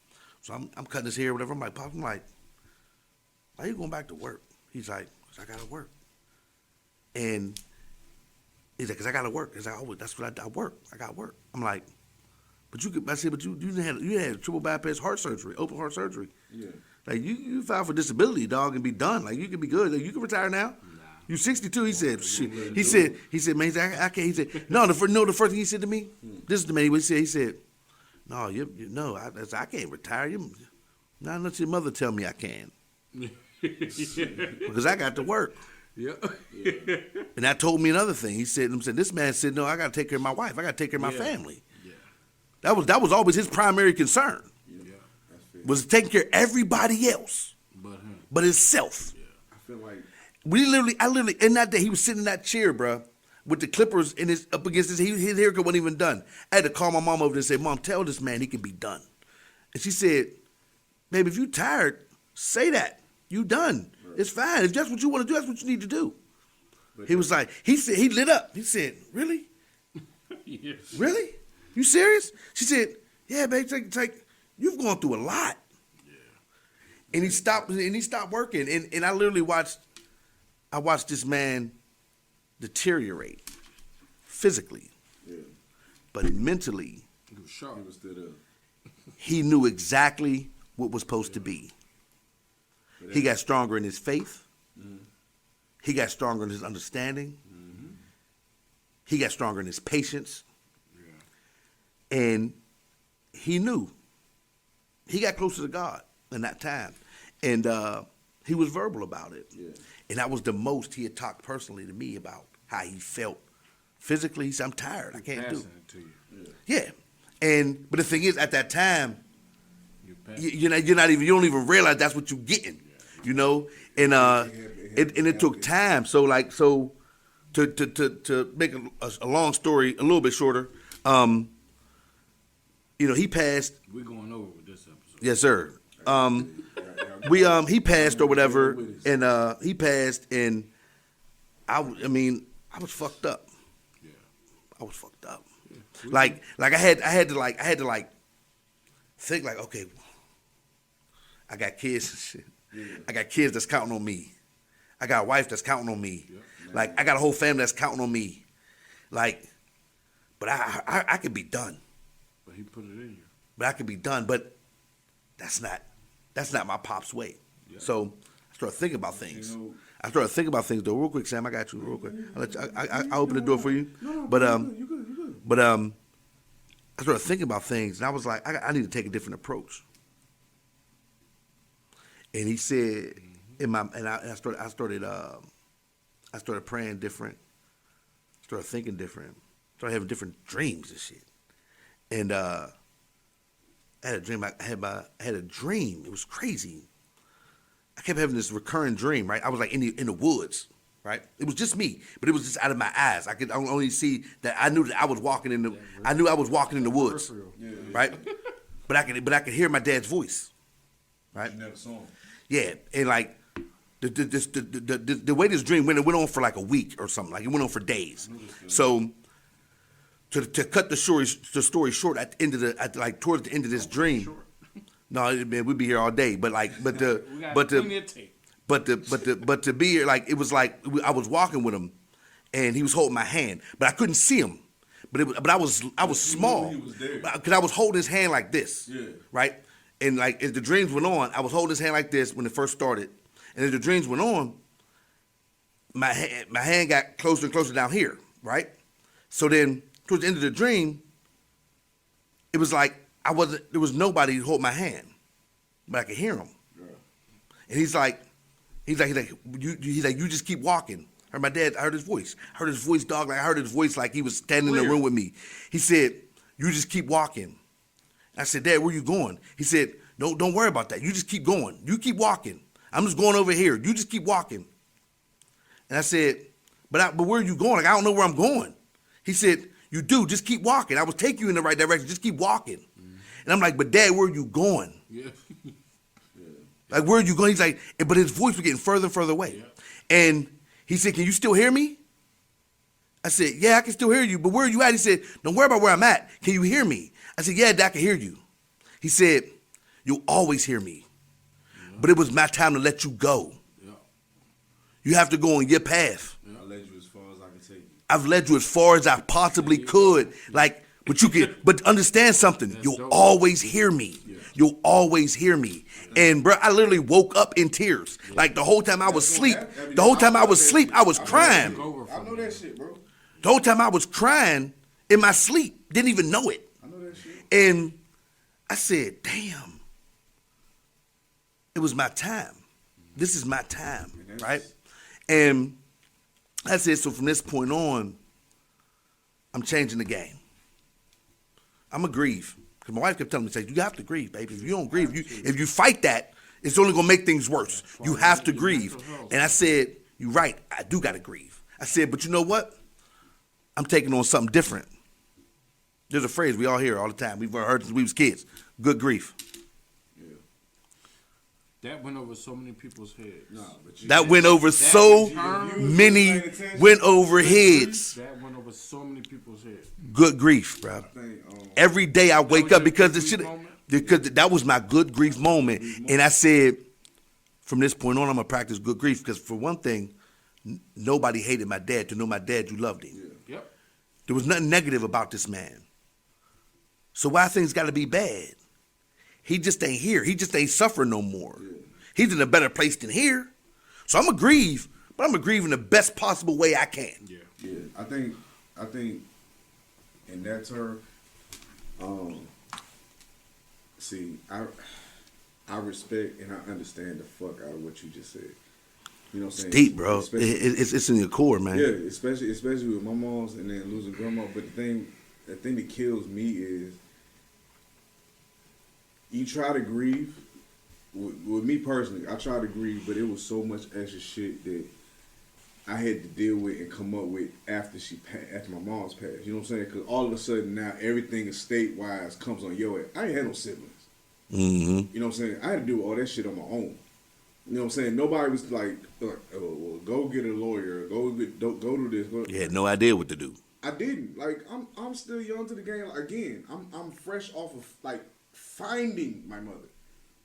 So I'm cutting his hair or whatever. I'm like, Pop, why are you going back to work? He's like, 'cause I got to work. And he's like, 'cause I got to work. He's like, oh, that's what I work. I got work. I'm like, but you had triple bypass heart surgery, open heart surgery. Yeah. Like you filed for disability, dog, and be done. Like you can be good. Like, you can retire now. Nah. You 62. He said, shit. He said, man, I can't. He said, no. The first thing he said to me, this is the man. He said, no, I can't retire. Not unless your mother tell me I can, because I got to work. Yeah. And that told me another thing. He said, this man said, no, I got to take care of my wife. I got to take care of my family. Yeah. That was always his primary concern. Yeah. Was taking care of everybody else but himself. Yeah. I feel like I literally in that day he was sitting in that chair, bro, with the clippers in up against his haircut wasn't even done. I had to call my mom over there and say, Mom, tell this man he can be done. And she said, baby, if you tired, say that. You done. Right. It's fine. If that's what you want to do, that's what you need to do. But he was like, he lit up. He said, really? Yes. Really? You serious? She said, yeah, babe, you've gone through a lot. Yeah. And he stopped working. And I literally watched this man deteriorate physically. Yeah. But mentally, he was sharp. He was stood up. He knew exactly what was supposed to be. He got stronger in his faith. Mm-hmm. He got stronger in his understanding. Mm-hmm. He got stronger in his patience. Yeah. And he knew. He got closer to God in that time. And he was verbal about it. Yeah. And that was the most he had talked personally to me about how he felt physically. He said, I'm tired. I can't do it. To you. Yeah. But the thing is, at that time, you don't even realize that's what you're getting. You know, and it took time. So to make a long story a little bit shorter, he passed. We're going over with this episode. Yes, sir. He passed or whatever, and he passed, and I was fucked up. Yeah, I was fucked up. Yeah. Like I had to think like, okay, I got kids and shit. Yeah. I got kids that's counting on me. I got a wife that's counting on me. Yep. Like I got a whole family that's counting on me. Like, but I could be done. But he put it in you. But I could be done. But that's not my pop's way. Yep. So I started thinking about things. I started thinking about things though. Real quick, Sam, I got you real quick. I'll open the door for you. No, but you good. But I started thinking about things, and I was like, I need to take a different approach. And he said, I started praying different, started thinking different, started having different dreams and shit. And I had a dream. I had a dream. It was crazy. I kept having this recurring dream. Right, I was like in the woods. Right, it was just me, but it was just out of my eyes. I could only see that. I knew that I was walking in the. I knew I was walking in the woods. Right, but I could hear my dad's voice. Right. You never saw him. Yeah, and like the way this dream went, it went on for like a week or something. Like it went on for days. So to cut the story short, at the end of towards the end of this dream. No, man, we'd be here all day. But to be here, like, it was like I was walking with him, and he was holding my hand, but I couldn't see him. But I was small, because I was holding his hand like this, right? And like as the dreams went on, I was holding his hand like this when it first started, and as the dreams went on, my hand got closer and closer down here, right? So then towards the end of the dream, it was like there was nobody to hold my hand, but I could hear him. And he's like, you just keep walking. I heard his voice. I heard his voice, dog. Like I heard his voice like he was standing in the room with me. He said, you just keep walking. I said, Dad, where you going? He said, no, don't worry about that. You just keep going. You keep walking. I'm just going over here. You just keep walking. And I said, but where are you going? Like, I don't know where I'm going. He said, you do. Just keep walking. I will take you in the right direction. Just keep walking. And I'm like, but Dad, where are you going? Yeah. Like, where are you going? He's like, but his voice was getting further and further away. Yeah. And he said, can you still hear me? I said, yeah, I can still hear you, but where are you at? He said, don't worry about where I'm at. Can you hear me? I said, yeah, Dad, I can hear you. He said, you'll always hear me, but it was my time to let you go. Yeah. You have to go on your path. Yeah. I led you as far as I can take you. I've led you as far as I possibly could. Like, but understand something. You'll always hear me. Yeah. You'll always hear me. And bro, I literally woke up in tears. Yeah. Like the whole time I was asleep. The whole time I was asleep, I was crying. I know that shit, bro. The whole time I was crying in my sleep. Didn't even know it. I know that shit. And I said, damn. It was my time. This is my time, right? And I said, so from this point on, I'm changing the game. I'm going to grieve. Because my wife kept telling me, you have to grieve, baby. If you don't grieve, if you fight that, it's only going to make things worse. You have to grieve. And I said, you're right, I do got to grieve. I said, but you know what? I'm taking on something different. There's a phrase we all hear all the time. We've heard since we was kids. Good grief. That went over so many people's heads. That went over so many went over heads. That went over so many people's heads. Good grief, bro. Every day I wake up because that was my good grief moment. And I said, from this point on, I'm gonna practice good grief because for one thing, nobody hated my dad. To know my dad, you loved him. Yep. There was nothing negative about this man. So why things got to be bad? He just ain't here. He just ain't suffering no more. Yeah. He's in a better place than here. So I'm going to grieve, but I'm going to grieve in the best possible way I can. Yeah. Yeah. I think in that term, see, I respect and I understand the fuck out of what you just said. You know what I'm saying? It's deep, bro. It's in your core, man. Yeah, especially with my mom's and then losing grandma. But the thing that kills me is you try to grieve. With me personally, I try to grieve, but it was so much extra shit that I had to deal with and come up with after my mom's passed. You know what I'm saying? Because all of a sudden now everything estate-wise comes on your head. I ain't had no siblings. Mm-hmm. You know what I'm saying? I had to do all that shit on my own. You know what I'm saying? Nobody was like oh, well, go get a lawyer, go do this. You had no idea what to do. I didn't. Like I'm still young to the game. Again, I'm fresh off of like finding my mother.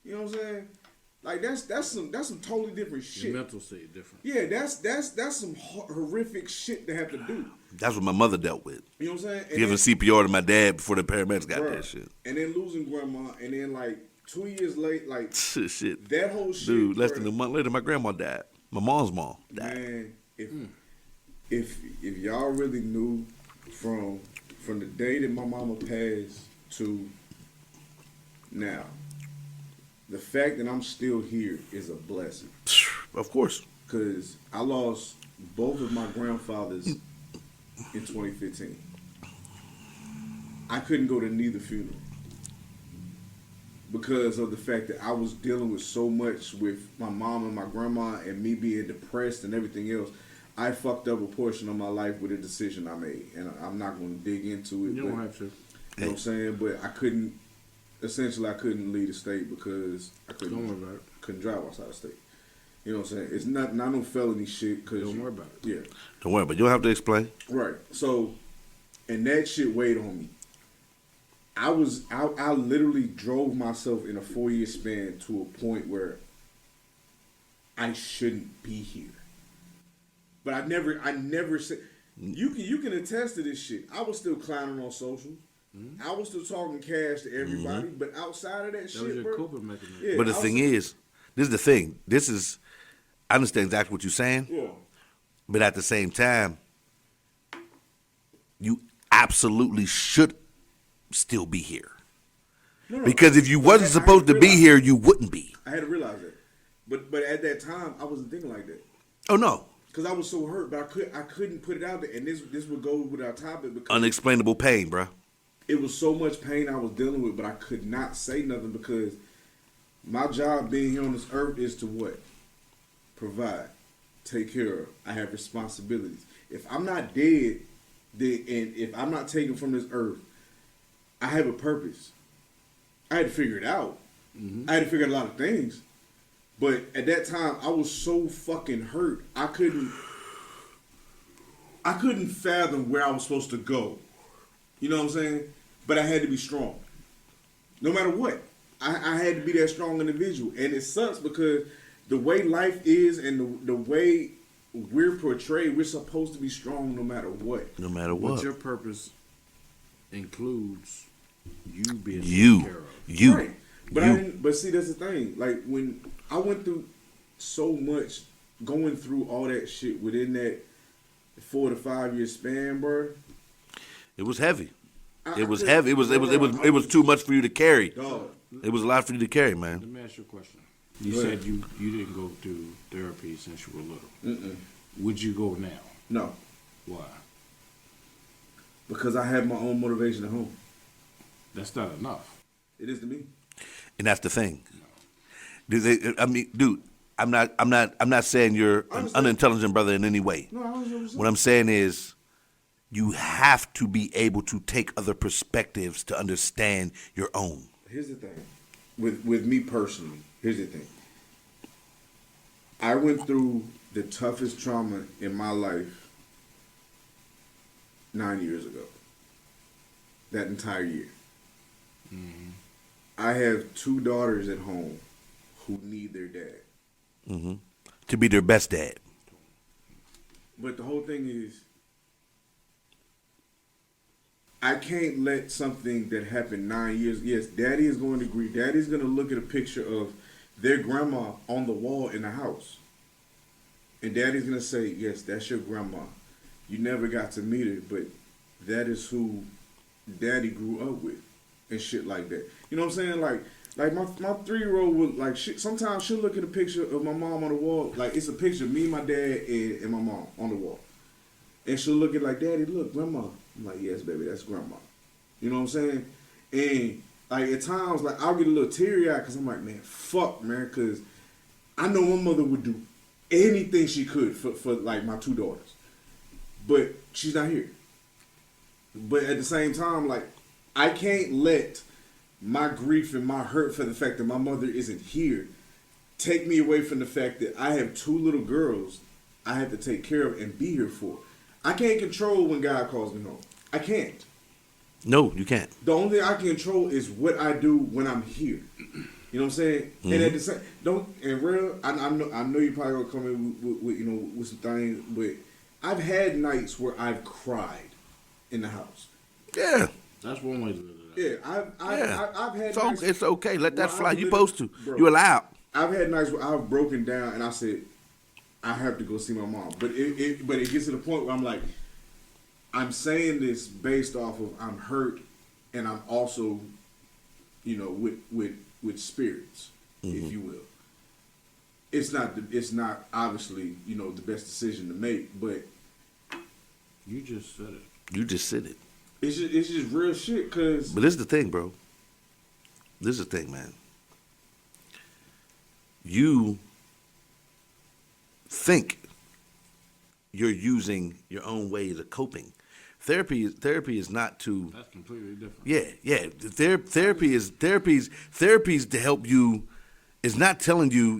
You know what I'm saying? Like that's some totally different shit. Your mental state different. Yeah, that's some horrific shit to have to do. That's what my mother dealt with. You know what I'm saying? And giving CPR to my dad before the paramedics got that shit. And then losing grandma, and then like 2 years late, like shit. That whole shit. Dude, less than a month later, my grandma died. My mom's mom died. Man, if y'all really knew from the day that my mama passed to now, the fact that I'm still here is a blessing. Of course. Because I lost both of my grandfathers in 2015. I couldn't go to neither funeral because of the fact that I was dealing with so much with my mom and my grandma and me being depressed and everything else. I fucked up a portion of my life with a decision I made. And I'm not going to dig into it. You don't have to. You know what I'm saying? But I couldn't leave the state because I couldn't drive outside the state. You know what I'm saying? It's not no felony shit. Don't worry about it. Yeah. Don't worry about it. You don't have to explain. Right. So, and that shit weighed on me. I literally drove myself in a 4-year span to a point where I shouldn't be here. But I never said. You can attest to this shit. I was still clowning on social. Mm-hmm. I was still talking cash to everybody. But outside of that That shit, was your bro, coping mechanism. yeah, But the thing is, this is the thing. I understand exactly what you're saying. yeah. But at the same time, you absolutely should still be here. No, Because if you But wasn't I supposed to be realized- here, you wouldn't be. I had to realize that. But at that time, I wasn't thinking like that. Oh no. Because I was so hurt, but I couldn't put it out there. And this would go with our topic because Unexplainable pain, bruh. it was so much pain I was dealing with, but I could not say nothing because my job being here on this earth is to what? Provide, take care of. I have responsibilities. If I'm not dead, and if I'm not taken from this earth, I have a purpose. I had to figure it out. I had to figure out a lot of things. But at that time, I was so fucking hurt. I couldn't fathom where I was supposed to go. You know what I'm saying? But I had to be strong. No matter what. I had to be that strong individual. And it sucks because the way life is and the way we're portrayed, we're supposed to be strong no matter what. No matter But what. your purpose includes you being You. taken care of. You. Right. But You. I didn't. But see, that's the thing. Like when I went through so much, going through all that shit within that 4 to 5 year span, bro. It was heavy. I It was couldn't- heavy. It was too much for you to carry. Dog. It was a lot for you to carry, man. Let me ask you a question. You Go ahead. said you didn't go through therapy since you were little. Would you go now? No, Why? because I have my own motivation at home. That's not enough. It is to me. And that's the thing. Dude, I'm not saying you're an understand. unintelligent brother in any way. No, I was What I'm saying is you have to be able to take other perspectives to understand your own. Here's the thing. With me personally, here's the thing. I went through the toughest trauma in my life 9 years ago. That entire year. I have 2 daughters at home who need their dad. To be their best dad. But the whole thing is, I can't let something that happened 9 years. Yes, Daddy is going to agree. Daddy's going to look at a picture of their grandma on the wall in the house, and Daddy's going to say, "Yes, that's your grandma. You never got to meet her, but that is who Daddy grew up with," and shit like that. You know what I'm saying? Like my 3-year-old would like shit. Sometimes she'll look at a picture of my mom on the wall. Like it's a picture of me, my dad, and my mom on the wall. And she'll look at like, "Daddy, look, grandma." I'm like, "Yes, baby, that's grandma." You know what I'm saying? And like at times, like I'll get a little teary-eyed because I'm like, man, fuck, man, because I know my mother would do anything she could for like my 2 daughters, but she's not here. But at the same time, like I can't let my grief and my hurt for the fact that my mother isn't here take me away from the fact that I have 2 little girls I have to take care of and be here for. I can't control when God calls me home. I can't. No, you can't. The only thing I can control is what I do when I'm here. You know what I'm saying? And at the same, I know you probably gonna come in with some things, but I've had nights where I've cried in the house. Yeah. That's one way to live it out. Yeah, I've had nights It's okay. Let that where fly. I've You're literally- supposed to. Bro. You're allowed. I've had nights where I've broken down and I said, I have to go see my mom. But it gets to the point where I'm like, I'm saying this based off of I'm hurt and I'm also, with spirits, if you will. It's not obviously, the best decision to make, but You just said it. You just said it. it's just real shit, cause But this is the thing, bro. This is the thing, man. You think you're using your own ways of coping. Therapy is not to. That's completely different. Yeah. Therapy's to help you. Is not telling you,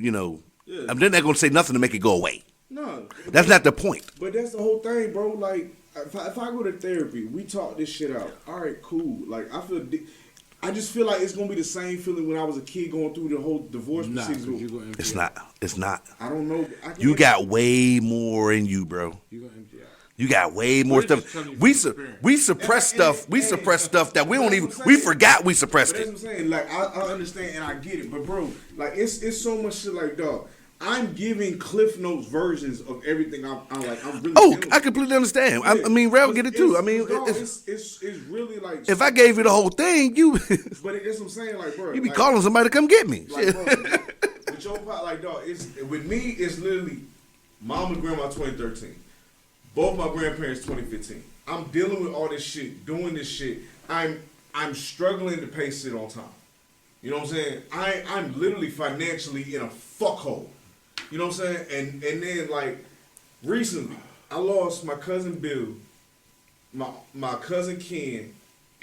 Yeah. they're not gonna say nothing to make it go away. no. That's not the point. But that's the whole thing, bro. Like if I go to therapy, we talk this shit out. All right, cool. Like I just feel like it's gonna be the same feeling when I was a kid going through the whole divorce Nah, 'cause proceedings. you gonna empty It's out. not. It's not. I don't know. You got way more in you, bro. You gonna empty out. You got way more We're just stuff. telling you We from experience. we suppress stuff. We suppress stuff that we don't even. We forgot we suppressed But that's it. what I'm saying. Like I understand and I get it, but bro, like it's so much shit. Like dog, I'm giving Cliff Notes versions of everything. I'm really. Oh, feeling. I completely understand. I mean, Rel get it too. I mean, dog, it's, it's really like. if I gave you the whole thing, you But that's what I'm saying. Like bro, you be like, calling somebody to come get me. Like, bro, with your pot, like dog, it's with me. It's literally mom and grandma 2013. Both my grandparents 2015. I'm dealing with all this shit, doing this shit. I'm struggling to pay shit on time. You know what I'm saying? I'm literally financially in a fuckhole. You know what I'm saying? And then like recently, I lost my cousin Bill, my cousin Ken,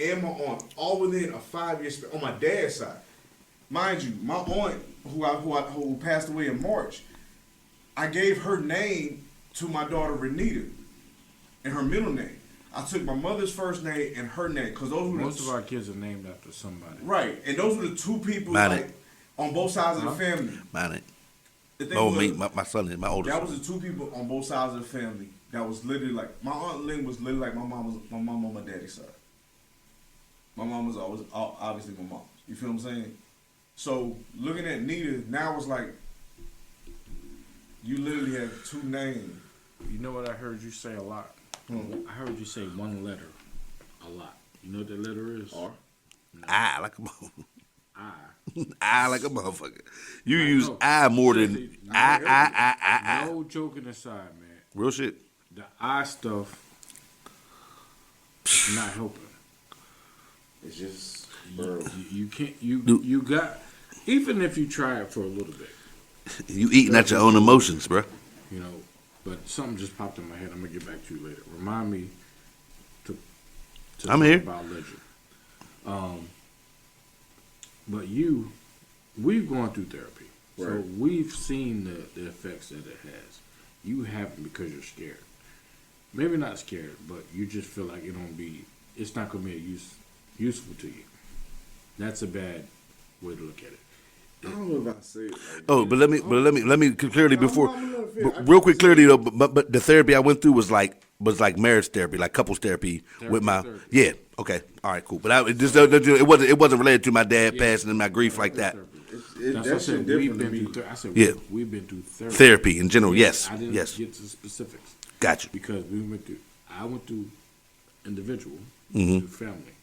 and my aunt, all within a 5-year span on my dad's side. Mind you, my aunt who passed away in March, I gave her name to my daughter Renita, and her middle name. I took my mother's first name and her name because those were Most of our kids are named after somebody. right, and those were the two people Mind like it. on both sides of the family. Man, it. The thing Oh, was, me, my son, my oldest. that was the two people on both sides of the family that was literally like my aunt Lynn was literally like my mom on my daddy's side. My mom was always obviously my mom. You feel what I'm saying? So looking at Nita now it's like you literally have two names. You know what I heard you say a lot? I heard you say one letter a lot. You know what that letter is? R. I like a motherfucker. I. I like a motherfucker. You I use know. I more than Seriously, I. No joking aside, man. Real shit. The I stuff is not helping. It's just bro. You can't. You got. Even if you try it for a little bit, You eating at your own emotions, bro. you know. But something just popped in my head. I'm gonna get back to you later. Remind me to I'm talk here. about Legend. But we've gone through therapy, so Right. we've seen the effects that it has. You haven't because you're scared. Maybe not scared, but you just feel like it's not gonna be useful to you. That's a bad way to look at it. I don't know if I say it like Oh, but let me clearly No, before, I'm not fair. I real just quick, clearly though. But the therapy I went through was like marriage therapy, like couples therapy with my Therapy. yeah. Okay, all right, cool. But it wasn't related to my dad passing and my grief like that. That's That's what I that said. shit We've different to been me. through. I said Yeah. we've been through therapy. Therapy in general, yes, I didn't yes, get to specifics got you. because we went through. I went through individual, Mm-hmm. through family,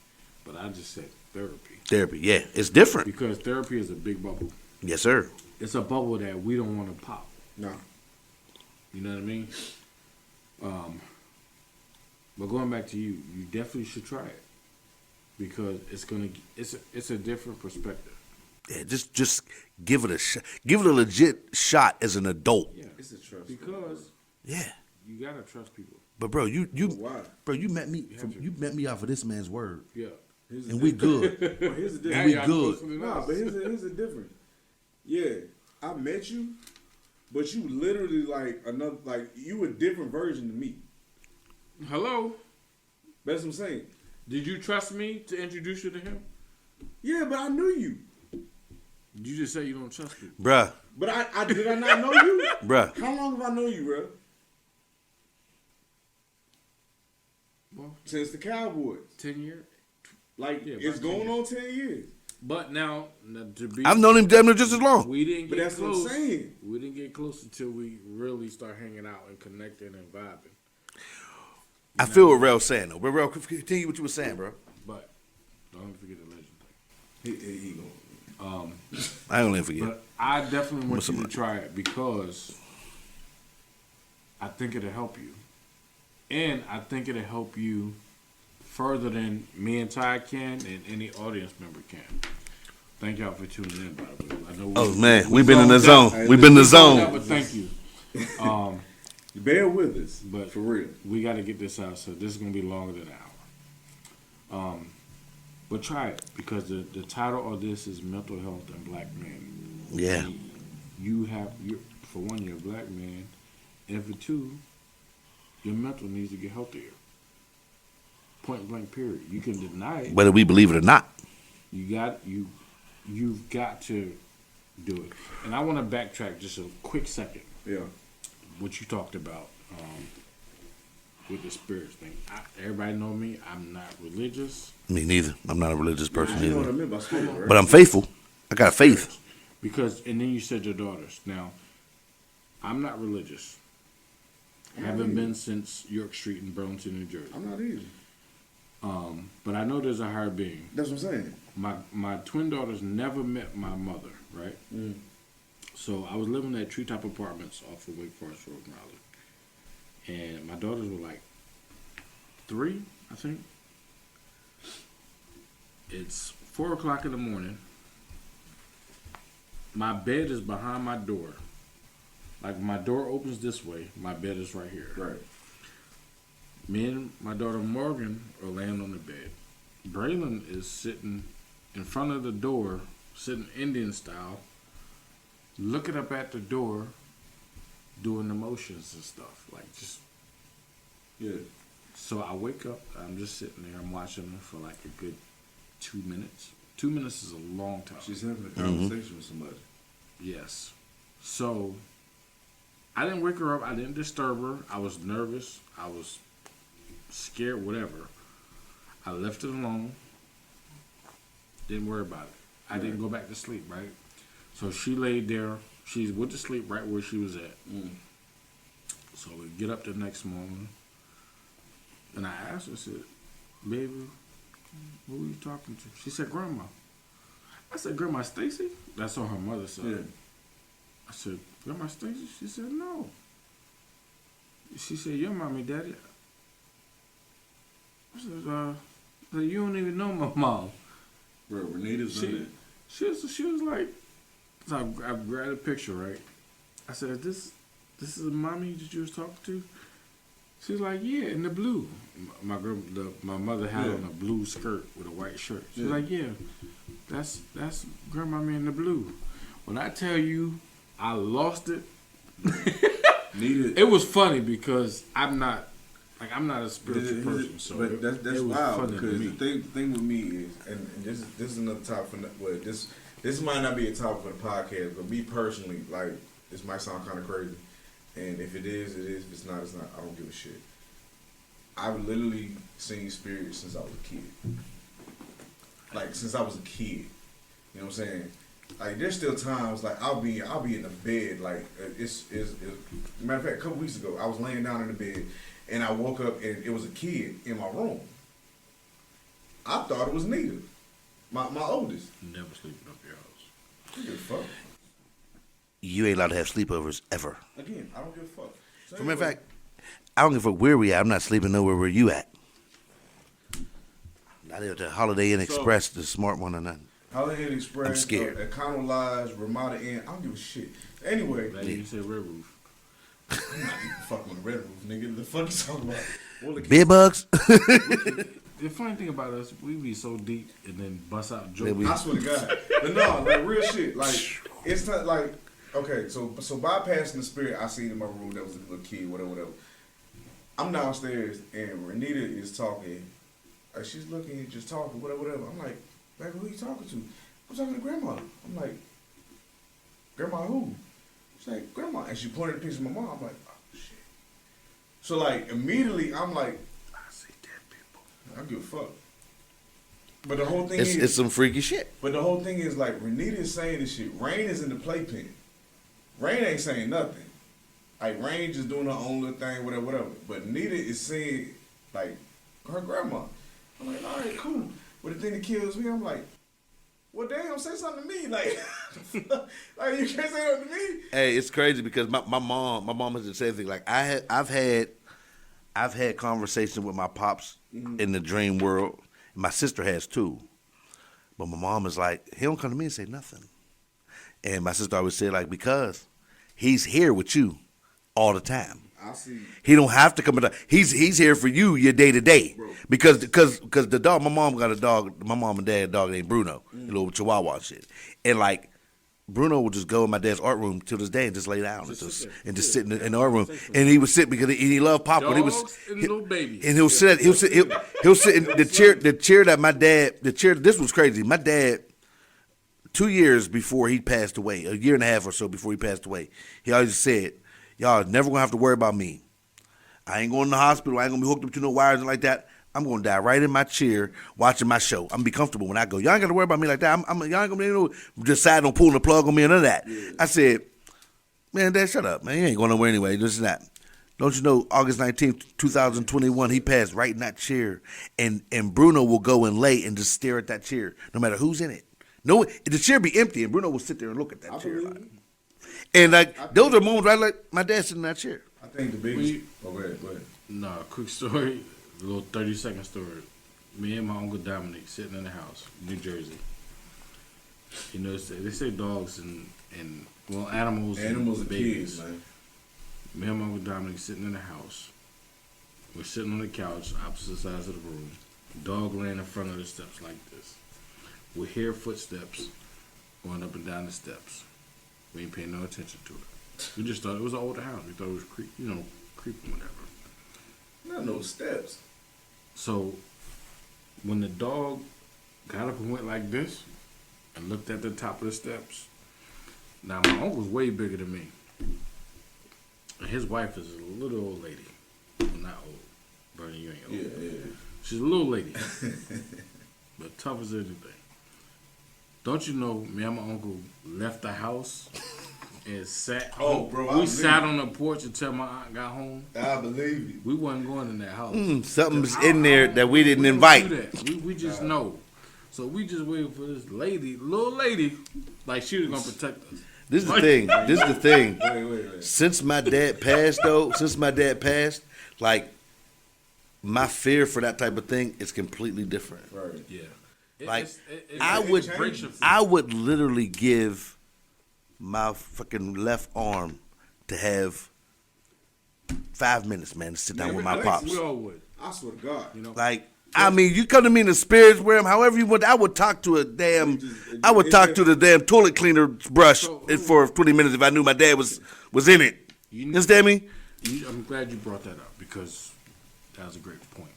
but I just said therapy Therapy, yeah, it's different. because therapy is a big bubble. Yes, sir. It's a bubble that we don't want to pop. No. You know what I mean? But going back to you definitely should try it because it's a different perspective. Yeah, just give it a shot. Give it a legit shot as an adult. Yeah, It's a trust. because Yeah, you gotta trust people. but bro, you Why? bro, you met me off of this man's word, Yeah. Here's the and we difference. good. Well, here's the Now difference. we y'all good. closer than Nah, us. but here's the difference. Yeah, I met you, but you literally like you a different version of me. Hello. That's what I'm saying. Did you trust me to introduce you to him? Yeah, but I knew you. You just say you don't trust me. Bruh, But I did I not know you? bruh. How long have I known you, bro? Well, Since the Cowboys. 10 years. Like Yeah, it's about 10 going on 10 years. But now to be, I've known him damn near just as long. we didn't But get that's what I'm close. saying. We didn't get close until we really start hanging out and connecting and vibing. I feel what Rel's saying though. But Rel, continue what you were saying, bro. But don't forget the legend thing. He going. I ain't gonna forget. But I definitely want What's you up, to try it because I think it'll help you. And I think it'll help you further than me and Ty can and any audience member can. Thank y'all for tuning in, by the way. I know Oh man, we've been in the zoned zone. out. We've been in the Zoned out, zone. But thank you. Bear with us. But for real. we got to get this out. So this is gonna be longer than an hour. But try it because the title of this is mental health and black men. Yeah. You for one, you're a black man, and for two, your mental needs to get healthier. Point blank. Period. You can deny it. Whether we believe it or not. You've got to do it. And I want to backtrack just a quick second. Yeah. What you talked about with the spirits thing. Everybody know me. I'm not religious. Me neither. I'm not a religious person You know what I either. mean by spirit, right? But I'm faithful. I got faith. And then you said your daughters. Now, I'm not religious. Haven't been since York Street in Burlington, New Jersey. I'm not either. But I know there's a higher being. That's what I'm saying. My twin daughters never met my mother, right? So I was living at Treetop Apartments off of Wake Forest Road in Raleigh. And my daughters were like 3, I think. It's 4 o'clock in the morning. My bed is behind my door. Like my door opens this way, my bed is right here. Right. Me and my daughter Morgan are laying on the bed. Braylon is sitting in front of the door, sitting Indian style, looking up at the door, doing the motions and stuff. Like just Yeah. So I wake up, I'm just sitting there, I'm watching her for like a good 2 minutes. 2 minutes is a long time. She's having a conversation with somebody. Yes. So I didn't wake her up. I didn't disturb her. I was nervous. I was scared, whatever. I left it alone. Didn't worry about it. I didn't go back to sleep, right? So she laid there. She went to sleep right where she was at. So we get up the next morning. And I asked her, I said, baby, who were you talking to? She said, Grandma. I said, Grandma Stacy? That's on her mother's side. Yeah. I said, Grandma Stacy? She said, no. She said, your mommy, daddy. I said, you don't even know my mom. Bro, Renita's done it. She was like, so I grabbed a picture, right? I said, this is the mommy that you was talking to? She was like, yeah, in the blue. My mother had on a blue skirt with a white shirt. She was like, yeah, that's Grandma in the blue. When I tell you, I lost it. It was funny because I'm not a spiritual person. So but that's it was wild funny because to me. the thing with me is, and this is another topic for this might not be a topic for the podcast, but me personally, like this might sound kind of crazy, and if it is, it is. If it's not, it's not. I don't give a shit. I've literally seen spirits since I was a kid. Like since I was a kid, you know what I'm saying? Like there's still times like I'll be in the bed like it's matter of fact a couple weeks ago I was laying down in the bed and I woke up and it was a kid in my room. I thought it was Nita, my oldest. Never sleeping up your house. I don't give a fuck. You ain't allowed to have sleepovers ever. Again, I don't give a fuck. So As a matter of fact, I don't give a fuck where we at. I'm not sleeping nowhere where you at. Not at the Holiday Inn Express, the smart one or nothing. Holiday Inn Express, I'm scared. Econo Lodge, Ramada Inn. I don't give a shit. Anyway, Like you said, Red Roof. I'm not even fucking with Red Roof, nigga. The fuck you talking about? Well, Bed bugs? The funny thing about us, we be so deep and then bust out jokes. I swear to God. But no, like real shit. Like it's not like okay, so bypassing the spirit I seen in my room that was a little kid, whatever. I'm downstairs and Renita is talking. Like she's looking and just talking, whatever. I'm like, baby, who you talking to? I'm talking to Grandma. I'm like, Grandma who? She's like, Grandma. And she pointed a picture of my mom. I'm like, oh shit. So like immediately I'm like, I see dead people. I don't give a fuck. But the whole thing is It's some freaky shit. But the whole thing is like Renita is saying this shit. Rain is in the playpen. Rain ain't saying nothing. Like Rain just doing her own little thing, whatever. But Nita is saying like her grandma. I'm like, all right, cool. But the thing that kills me, I'm like, well, damn, say something to me. Like, like you can't say nothing to me. Hey, it's crazy because my mom has the same thing. Like I've had conversations with my pops in the dream world. My sister has too. But my mom is like, he don't come to me and say nothing. And my sister always said, like, because he's here with you all the time. I see. He don't have to come. He's here for you, your day to day. Because the dog. My mom got a dog. My mom and dad dog named Bruno, a little Chihuahua shit. And like, Bruno would just go in my dad's art room to this day and just lay down and just sit in the art room. And he would sit because he loved popcorn. Dogs and little babies. And he'll sit in the chair that my dad, this was crazy. My dad, 2 years before he passed away, a year and a half or so before he passed away, he always said, y'all never gonna have to worry about me. I ain't going to the hospital. I ain't gonna be hooked up to no wires and like that. I'm gonna die right in my chair watching my show. I'm gonna be comfortable when I go. Y'all ain't gotta worry about me like that. Y'all ain't gonna be decide on pulling the plug on me or none of that. Yeah. I said, man, Dad, shut up, man. You ain't going nowhere anyway. This and that. Don't you know, August 19th, 2021, he passed right in that chair. And Bruno will go and lay and just stare at that chair, no matter who's in it. No, the chair be empty, and Bruno will sit there and look at that chair. And those are moments where I like my dad sitting in that chair. I think the biggest. Go ahead. Nah, quick story. A little 30-second story. Me and my Uncle Dominic sitting in the house, New Jersey. You know, they say dogs and animals and babies. Kids, man. Me and my Uncle Dominic sitting in the house. We're sitting on the couch, opposite sides of the room. Dog laying in front of the steps like this. We hear footsteps going up and down the steps. We ain't paying no attention to it. We just thought it was an older house. We thought it was creeping, whatever. Not no steps. So, when the dog got up and went like this and looked at the top of the steps, now my uncle's way bigger than me. And his wife is a little old lady. Well, not old. Bernie, you ain't old. Yeah. She's a little lady. But tough as anything. Don't you know, me and my uncle left the house and sat home. Bro, we sat on the porch until my aunt got home. I believe you. We wasn't going in that house. Something's in there that we didn't invite. We just know. So we just waited for this little lady, like she was gonna protect us. This is the thing. Wait. Since my dad passed, like my fear for that type of thing is completely different. Right. Yeah. Like It I would literally give my fucking left arm to have 5 minutes, man, to sit down with my pops. We all would. I swear to God. You know. Like, I mean, you come to me in the spirits realm, however you want. I would talk to the damn toilet cleaner brush for 20 minutes if I knew my dad was in it. You understand me? I'm glad you brought that up because that was a great point.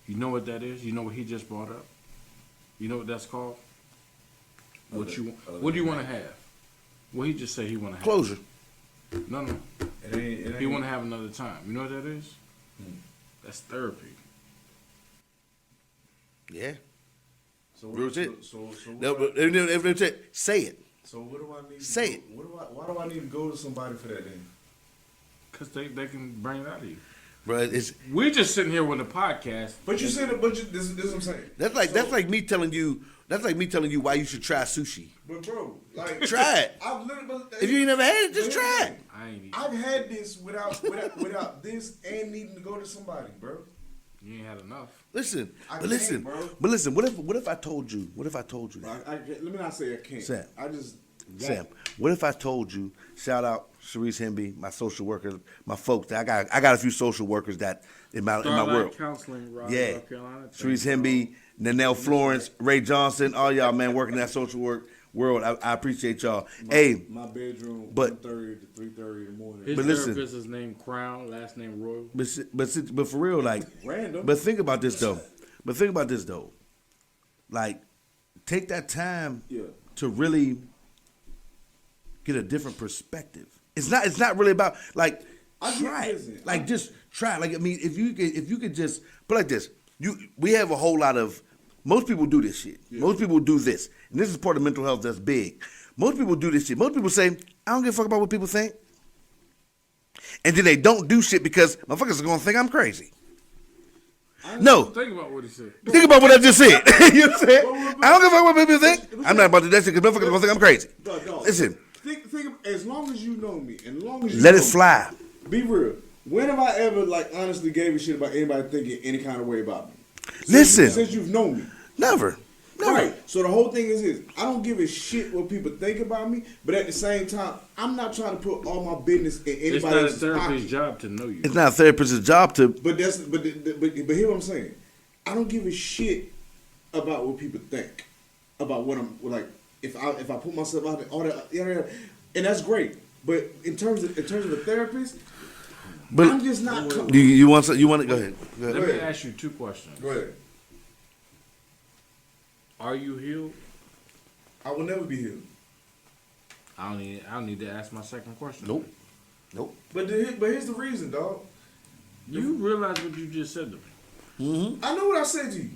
You know what that is? You know what he just brought up? You know what that's called? What do you want to have? What he just said he want to have? Closure. No. It ain't. He want to have another time. You know what that is? That's therapy. Yeah. So That's it. So Say it. So what do I need? Say it. Why do I need to go to somebody for that then? Because they can bring it out of you. Bro, We're just sitting here with a podcast. But you said this is what I'm saying. that's like me telling you why you should try sushi. But bro, like Try it. I've literally, If you ain't never had it, just try it. I've had this without this and needing to go to somebody, bro. You ain't had enough. Listen. Bro. But listen, what if I told you that? Let me not say I can't. Sam. I just Sam, what if I told you, shout out Sharice Hemby, my social worker, my folks, I got a few social workers that in my world. Counseling, Yeah. Sharice Hemby, Nanelle Florence, Ray Johnson, all y'all, man, working in that social work world. I appreciate y'all. My bedroom, but 1:30 to 3:30 in the morning. His but listen, therapist is named Crown, last name Royal. but for real, like, Random. But think about this though. Like, take that time to really get a different perspective. It's not really about like try it. Like just try. Like I mean, if you could just put it like this, we have a whole lot of most people do this shit. Yeah. Most people do this, and this is part of mental health that's big. Most people do this shit. Most people say, I don't give a fuck about what people think, and then they don't do shit because motherfuckers are gonna think I'm crazy. No. Think about what he said. Think about what I just said. You know what I'm saying? I don't give a fuck what people think. I'm not about to do that shit because motherfuckers are gonna think I'm crazy. Listen. Think as long as you know me, and as long as you let it fly. Be real. When have I ever honestly gave a shit about anybody thinking any kind of way about me? Since you've known me. Never. Right. So the whole thing is this. I don't give a shit what people think about me, but at the same time, I'm not trying to put all my business in anybody else's pocket. It's not a therapist's job to know you. It's not a therapist's job to. But hear what I'm saying. I don't give a shit about what people think about what I'm like. if I put myself out there, all that, yeah, and that's great. But in terms of a therapist, But I'm just not. you want to go ahead. Go ahead. Let me ahead. ask you two questions. Go ahead. Are you healed? I will never be healed. I don't need to ask my second question. Nope. Nope. But here's the reason, dog. You realize what you just said to me. I know what I said to you.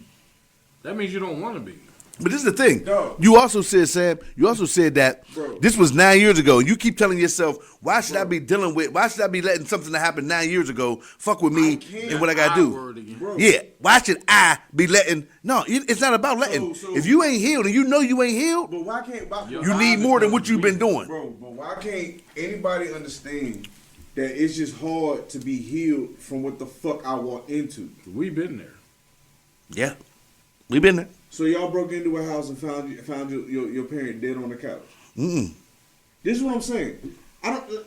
That means you don't want to be. But this is the thing. No. You also said, Sam, that Bro. this was 9 years ago. And you keep telling yourself, why should I be letting something that happened 9 years ago fuck with me can't. and what I got to Word do? again. Bro. Yeah. Why should I be letting? No, it's not about letting. So- If you ain't healed and you know you ain't healed, But why can't? you need more than what you've been doing. Bro, but why can't anybody understand that it's just hard to be healed from what the fuck I walked into? We been there. Yeah. We've been there. So y'all broke into a house and found your parent dead on the couch. This is what I'm saying.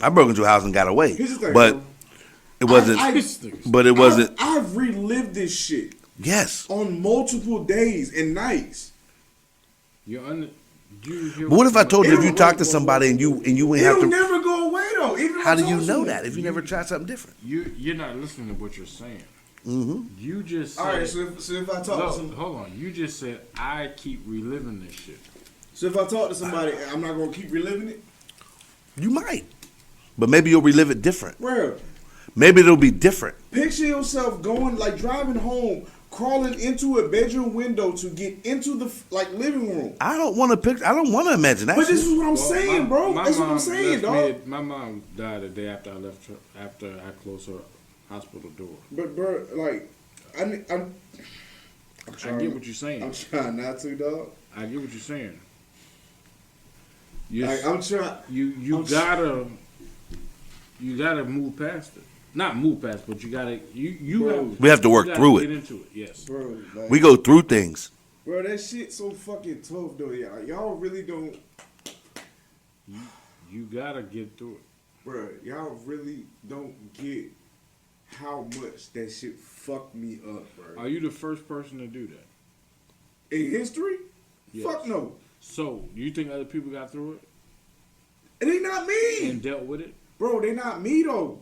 I broke into a house and got away. Here's the thing, But bro. it wasn't. But it wasn't. I've relived this shit Yes. on multiple days and nights. You hear But what if I told you if you It'll talk to wait, somebody and you ain't have It'll to? never go away though. Even if How I do you told know someone. that if you never tried something different? you're not listening to what you're saying. You just said, All right, so if I talk to some, hold on. You just said I keep reliving this shit. so if I talk to somebody, I'm not gonna keep reliving it, You might, but maybe you'll relive it different. bro. Maybe it'll be different. Picture yourself going like driving home, crawling into a bedroom window to get into the living room. I don't want to picture. I don't want to imagine that. But this shit. is what I'm saying, bro. That's what I'm saying, dog. My mom died the day after I left her, after I closed her hospital door. But bro, like, I'm I get what you're saying. I'm trying not to, dog. I get what you're saying. Like, I'm trying. You gotta move past it. Not move past, but you gotta We have to work you gotta through get it. into it. Yes. Bro, like, We go through things. bro, that shit so fucking tough though, y'all. Y'all really don't, You gotta get through it. bro. Y'all really don't get how much that shit fucked me up, bro. Are you the first person to do that? In history? Yes. Fuck no. So, do you think other people got through it It ain't not me, and dealt with it? bro. They not me though.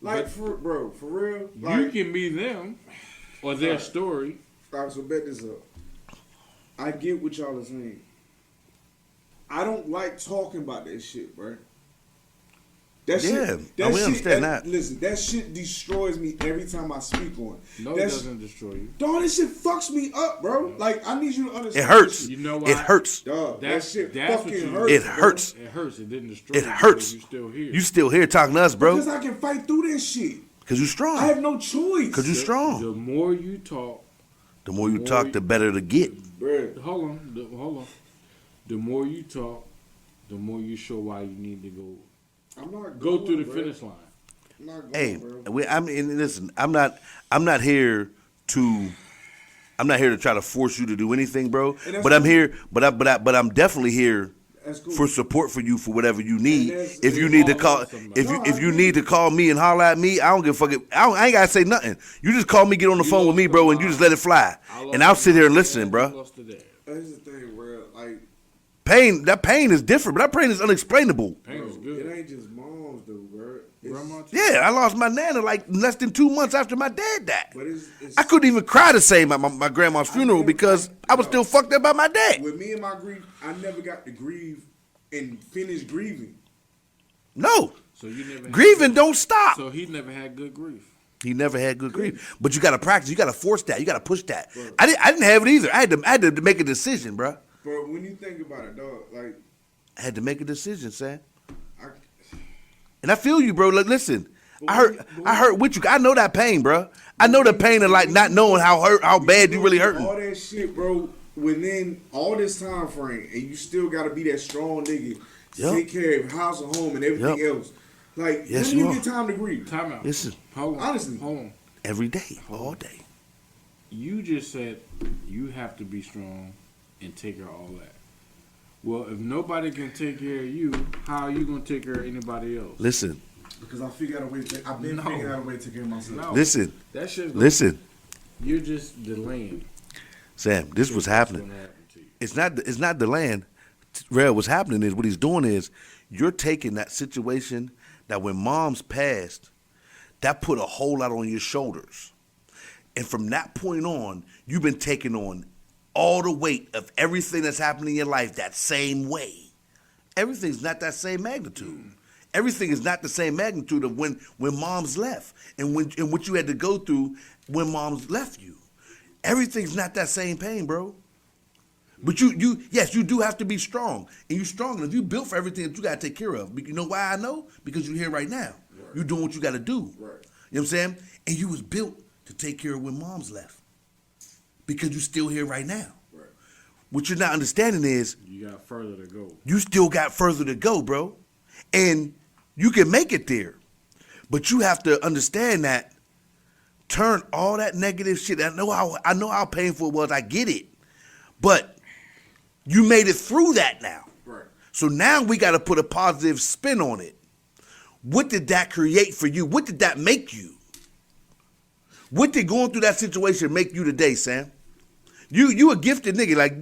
Like But- for real. You Like, can be them or their Alright. story. all right, so bet this up. I get what y'all are saying. I don't like talking about that shit, bro. That Yeah, shit, we understand that. Listen, that shit destroys me every time I speak on it. No, it That doesn't destroy you. Dog, this shit fucks me up, bro. Like, I need you to understand. It hurts. You know why? It hurts. Dog, that shit that's what fucking you- hurts. It bro. hurts. It hurts. It didn't destroy It you. hurts. You still here. You still here talking to us, Because bro? I can fight through that shit. Because you strong. I have no choice. Because you strong. The more you talk, The more you talk, the better to get. Bro, hold on. The more you talk, the more you show why you need to I'm not go going, through the bro. finish line. I'm not going, Hey, bro. I mean, listen. I'm not here to try to force you to do anything, bro. And that's But I'm cool. here. But I'm definitely here That's cool. for support for you for whatever you need. that's- If you it's need to all call, about somebody. if you need to call me and holler at me, I don't give a fuck. I ain't gotta say nothing. You just call me, get on the phone with me, bro, and you just let it fly, and I'll sit here and listen, bro. That's the thing, bro. Like, That pain is different, but that pain is unexplainable. Pain is it good. ain't just moms, though, bro. It's, Grandma, Yeah, I lost my nana like less than 2 months after my dad died. but it's I couldn't even cry to say my grandma's funeral because I was still fucked up by my dad. with me and my grief, I never got to grieve and finish grieving. No, So you never had grieving good- don't stop. So he never had good grief. He never had good grief, but you got to practice. You got to force that. You got to push that. I didn't have it either. I had to make a decision, bro. But when you think about it, dog, like, I had to make a decision, Sam. I, And I feel you, bro. Like, listen, I hurt with you. I know that pain, bro. I know the pain of like not knowing how bad you really hurting. all that shit, bro, within all this time frame, and you still got to be that strong nigga to Yep. take care of house and home and everything Yep. else. Like, Yes, when do you you are. get time to grieve? Time out. Listen, Hold on. Honestly. Hold on. every day, all day. You just said you have to be strong and take care of all that. Well, if nobody can take care of you, how are you gonna take care of anybody else? Listen, Because I figured out a way. I've been No. figuring out a way to take care of myself. No. listen, That shit's listen, You're just delaying. Sam. This was What's happening. gonna happen to you. It's not the land. Real, what's happening is what he's doing is you're taking that situation that when mom's passed, that put a whole lot on your shoulders. And from that point on, you've been taking on all the weight of everything that's happened in your life that same way. Everything's not that same magnitude. Everything is not the same magnitude of when mom's left and what you had to go through when mom's left you. Everything's not that same pain, bro. But yes, you do have to be strong. And you're strong enough. You built for everything that you got to take care of. You know why I know? Because you're here right now. Right. You're doing what you got to do. Right. You know what I'm saying? And you was built to take care of when mom's left. Because you're still here right now. Right. What you're not understanding is you got further to go. You still got further to go, bro. And you can make it there. But you have to understand that. Turn all that negative shit. I know how painful it was. I get it. But you made it through that now. Right. So now we got to put a positive spin on it. What did that create for you? What did that make you? What did going through that situation make you today, Sam? You a gifted nigga. Like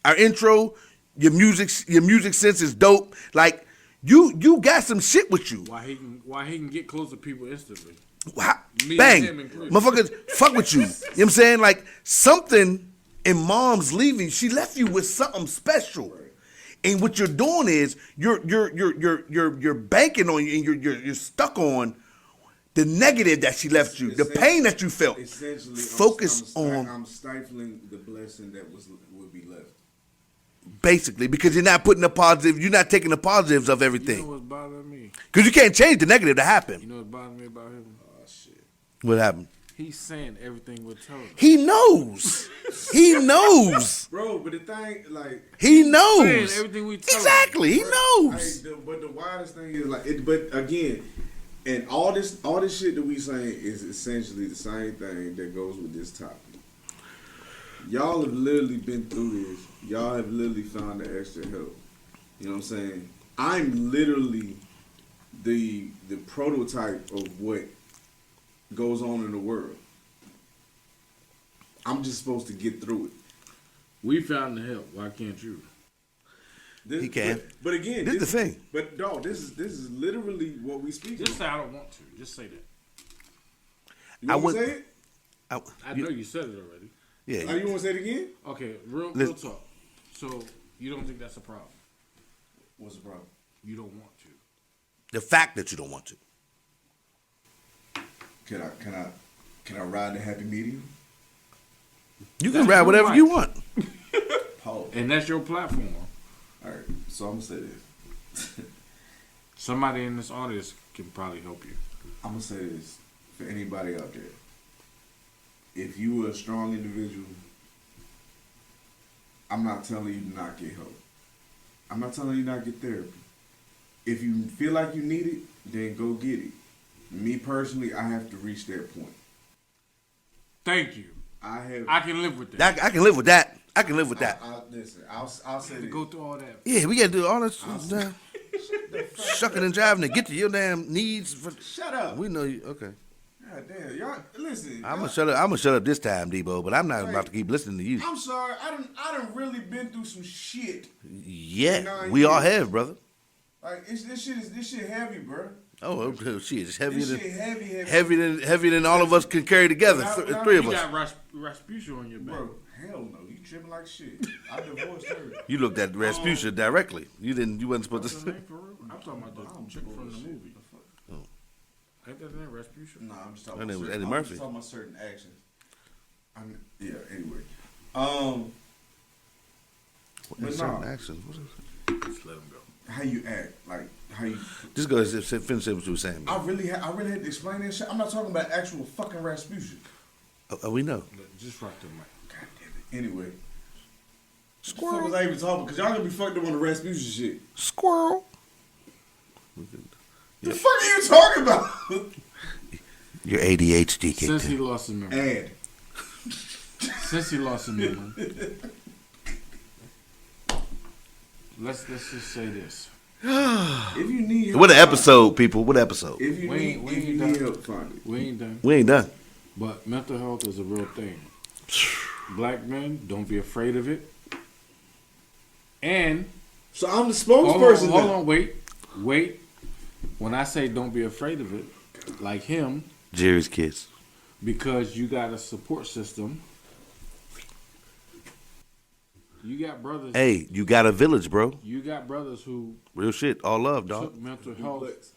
our intro, your music sense is dope. Like you got some shit with you. Why he can get close to people instantly. Bang. Motherfuckers fuck with you. You know what I'm saying? Like something in mom's leaving, she left you with something special. Right. And what you're doing is you're banking on and you're stuck on the negative that she left you, the pain that you felt. Essentially, I'm stifling the blessing that would be left. Basically, because you're not putting the positive, you're not taking the positives of everything. You know what's bothering me? Because you can't change the negative that happened. You know what's bothering me about him? Oh shit. What happened? He's saying everything we're telling him. He knows. He knows. Bro, but the thing, like... He knows. Saying everything we tell exactly, him. He knows. But the wildest thing is, like... But again, and all this shit that we saying is essentially the same thing that goes with this topic. Y'all have literally been through this. Y'all have literally found the extra help. You know what I'm saying? I'm literally the prototype of what goes on in the world. I'm just supposed to get through it. We found the help. Why can't you? He can. But again, this is the thing. But dog, this is literally what we speak. Just say I don't want to. Just say that. You want to say it? I know you said it already. Yeah. You want to say it again? Okay, real talk. So you don't think that's a problem? What's the problem? You don't want to. The fact that you don't want to. Can I ride the happy medium? You can ride whatever you want. Pause. And that's your platform. All right, so I'm gonna say this. Somebody in this audience can probably help you. I'm gonna say this for anybody out there. If you were a strong individual, I'm not telling you to not get help. I'm not telling you not to get therapy. If you feel like you need it, then go get it. Me personally, I have to reach that point. Thank you. I can live with that. I can live with that. I can live with that. Listen, I'll say this. Go through all that. Yeah, we got to do all that shucking and driving to get to your damn needs. Shut up. We know you. Okay. God damn, y'all listen. I'm gonna shut up this time, Debo. But I'm not about to keep listening to you. I'm sorry. I done really been through some shit. Yeah, we all have, brother. Like this shit heavy, bro. Oh shit, it's heavier This than shit heavier than all of us can carry together. Three of You us. got Rasputia on your back. Bro, hell no. You tripping like shit. I divorced her. You looked at Rasputia directly. You wasn't supposed What's to. her name for real? I'm talking about the chick from the movie. Oh. Ain't that name Rasputia? Nah, I'm just talking Her name was about Eddie I'm Murphy. just talking about certain actions. Anyway. But Certain nah, actions. What is it? Just let him go. how you act, like how you. Just go ahead and finish what you were saying. I really had to explain that shit. I'm not talking about actual fucking Rasputia. We know. Just rock the mic. God damn it. Anyway. Squirrel. What the fuck was I even talking? Because y'all gonna be fucked up on the Rasputia shit. Squirrel. The fuck are you talking about? Your ADHD kicked Since he in. lost his memory. Ad. Since he lost his memory. Let's just say this. If you need help, What an episode, people. What episode? If you We need ain't help, find it. We ain't done. We ain't done. But mental health is a real thing. Black men, don't be afraid of it. And So I'm the spokesperson. Hold on, wait. When I say don't be afraid of it, like him, Jerry's kids. because you got a support system. You got brothers. Hey, you got a village, bro. You got brothers who Real shit. All love, dog. took mental health.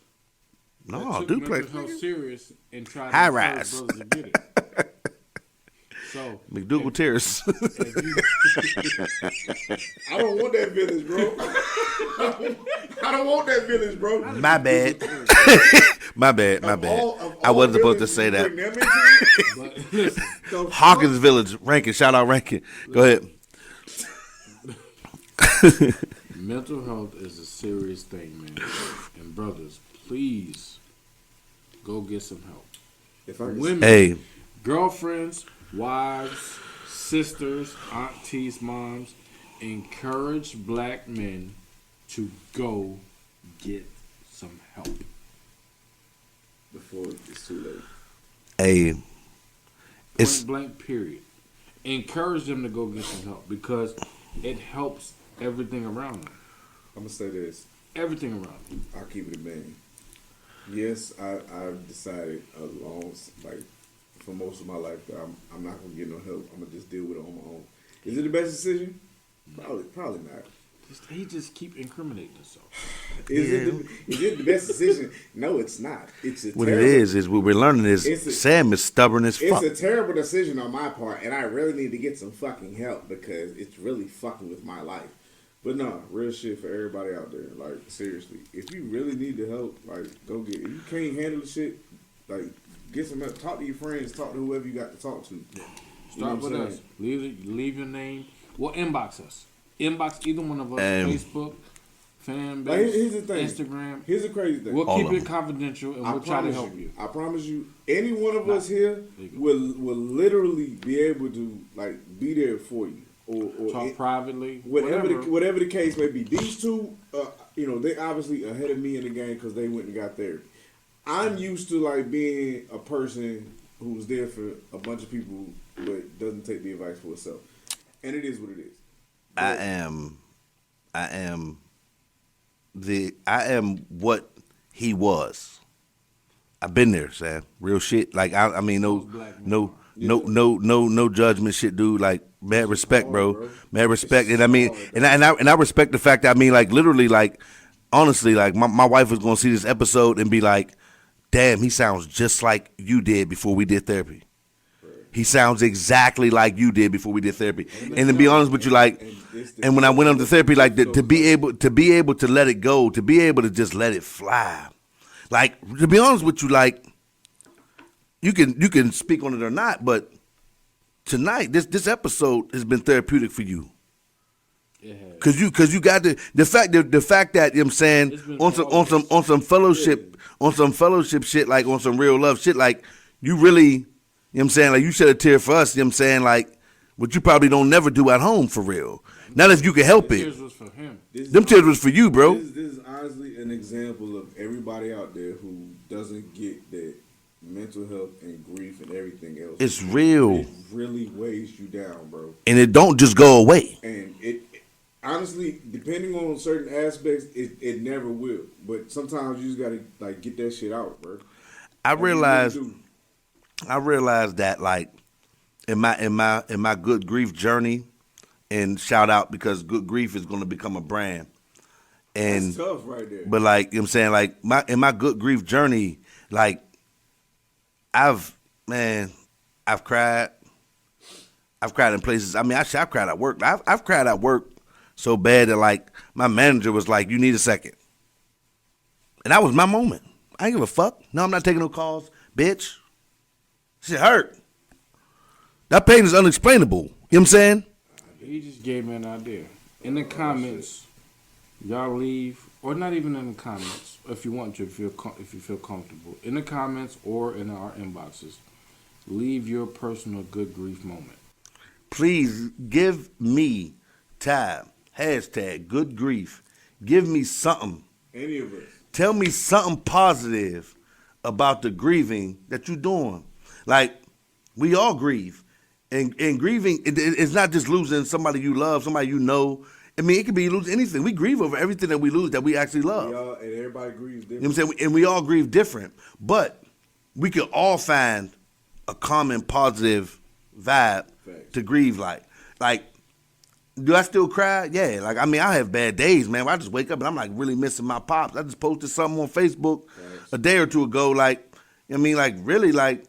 No, took duplex. mental health serious and tried High to rise. encourage brothers to get it. So McDougal Terrace. if you, I don't want that village, bro. I don't want that village, bro. My bad. My bad. My bad. I wasn't supposed to say that. but listen, Hawkins Village, Rankin. Shout out Rankin. Go ahead. mental health is a serious thing, man. And brothers, please go get some help. If I can Women, Hey, girlfriends, wives, sisters, aunties, moms, encourage black men to go get some help. before it's too late. hey, Point it's blank, period. Encourage them to go get some help because it helps everything around them. I'm gonna say this. Everything around them. I'll keep it a bang. Yes, I've decided for most of my life that I'm not gonna get no help. I'm gonna just deal with it on my own. Is it the best decision? Probably not. He just keep incriminating himself. Is it the best decision? No, it's not. It's a what it terrible, is what we're learning is Sam is stubborn as fuck. It's a terrible decision on my part, and I really need to get some fucking help because it's really fucking with my life. But no, real shit for everybody out there. Like, seriously, if you really need the help, like, go get it. If you can't handle the shit, like, get some help. Talk to your friends. Talk to whoever you got to talk to. You know Start what with I'm us. saying? Leave your name. Well, inbox us. Inbox either one of us. Facebook, fan Like, base, here's the thing. Instagram. Here's the crazy thing. We'll All keep of it them. confidential and I we'll try to promise help you. I promise you, any one of us here There you go. will literally be able to, like, be there for you. Or Talk privately. whatever the case may be. These two, they obviously ahead of me in the game because they went and got therapy. I'm used to, like, being a person who's there for a bunch of people but doesn't take the advice for itself. And it is what it is. I am what he was. I've been there, Sam. Real shit. Like I mean, no judgment, shit, dude. Like mad respect, bro. Mad respect, and I mean, and I respect the fact that I mean, like literally, like honestly, like my wife was gonna see this episode and be like, "Damn, he sounds just like you did before we did therapy." He sounds exactly like you did before we did therapy. And to be honest with you, like, and when I went on to therapy, like, to be able to let it go, to be able to just let it fly. Like, to be honest with you, like, you can speak on it or not, but tonight, this episode has been therapeutic for you. Cause you got the fact that you know what I'm saying on some fellowship shit, like on some real love shit, like you really. You know what I'm saying? Like, you shed a tear for us, you know what I'm saying? Like, what you probably don't never do at home for real. Not if you can help it. Tears was for him. Them tears was for you, bro. This is honestly an example of everybody out there who doesn't get that mental health and grief and everything else. It's real. It really weighs you down, bro. And it don't just go away. And it honestly, depending on certain aspects, it never will. But sometimes you just gotta, like, get that shit out, bro. I Like, you realized really do. that, like, in my good grief journey, and shout out because good grief is going to become a brand. And That's tough right there. but like, you know what I'm saying, like in my good grief journey, like I've cried in places. I mean, I've cried at work. I've cried at work so bad that, like, my manager was like, "You need a second," and that was my moment. I ain't give a fuck. No, I'm not taking no calls, bitch. Shit hurt. That pain is unexplainable. You know what I'm saying? He just gave me an idea. In the comments, y'all leave, or not even in the comments, if you want to, if you feel comfortable. In the comments or in our inboxes, leave your personal good grief moment. Please give me time. Hashtag good grief. Give me something. Any of us. Tell me something positive about the grieving that you're doing. Like, we all grieve. And grieving, it's not just losing somebody you love, somebody you know. I mean, it could be lose anything. We grieve over everything that we lose that we actually love. And everybody agrees different. You know what I'm saying? And we all grieve different. But we could all find a common positive vibe Facts. to grieve like. Like, do I still cry? Yeah. Like, I mean, I have bad days, man, where I just wake up and I'm like really missing my pops. I just posted something on Facebook a day or two ago, like, you know what I mean, like really, like,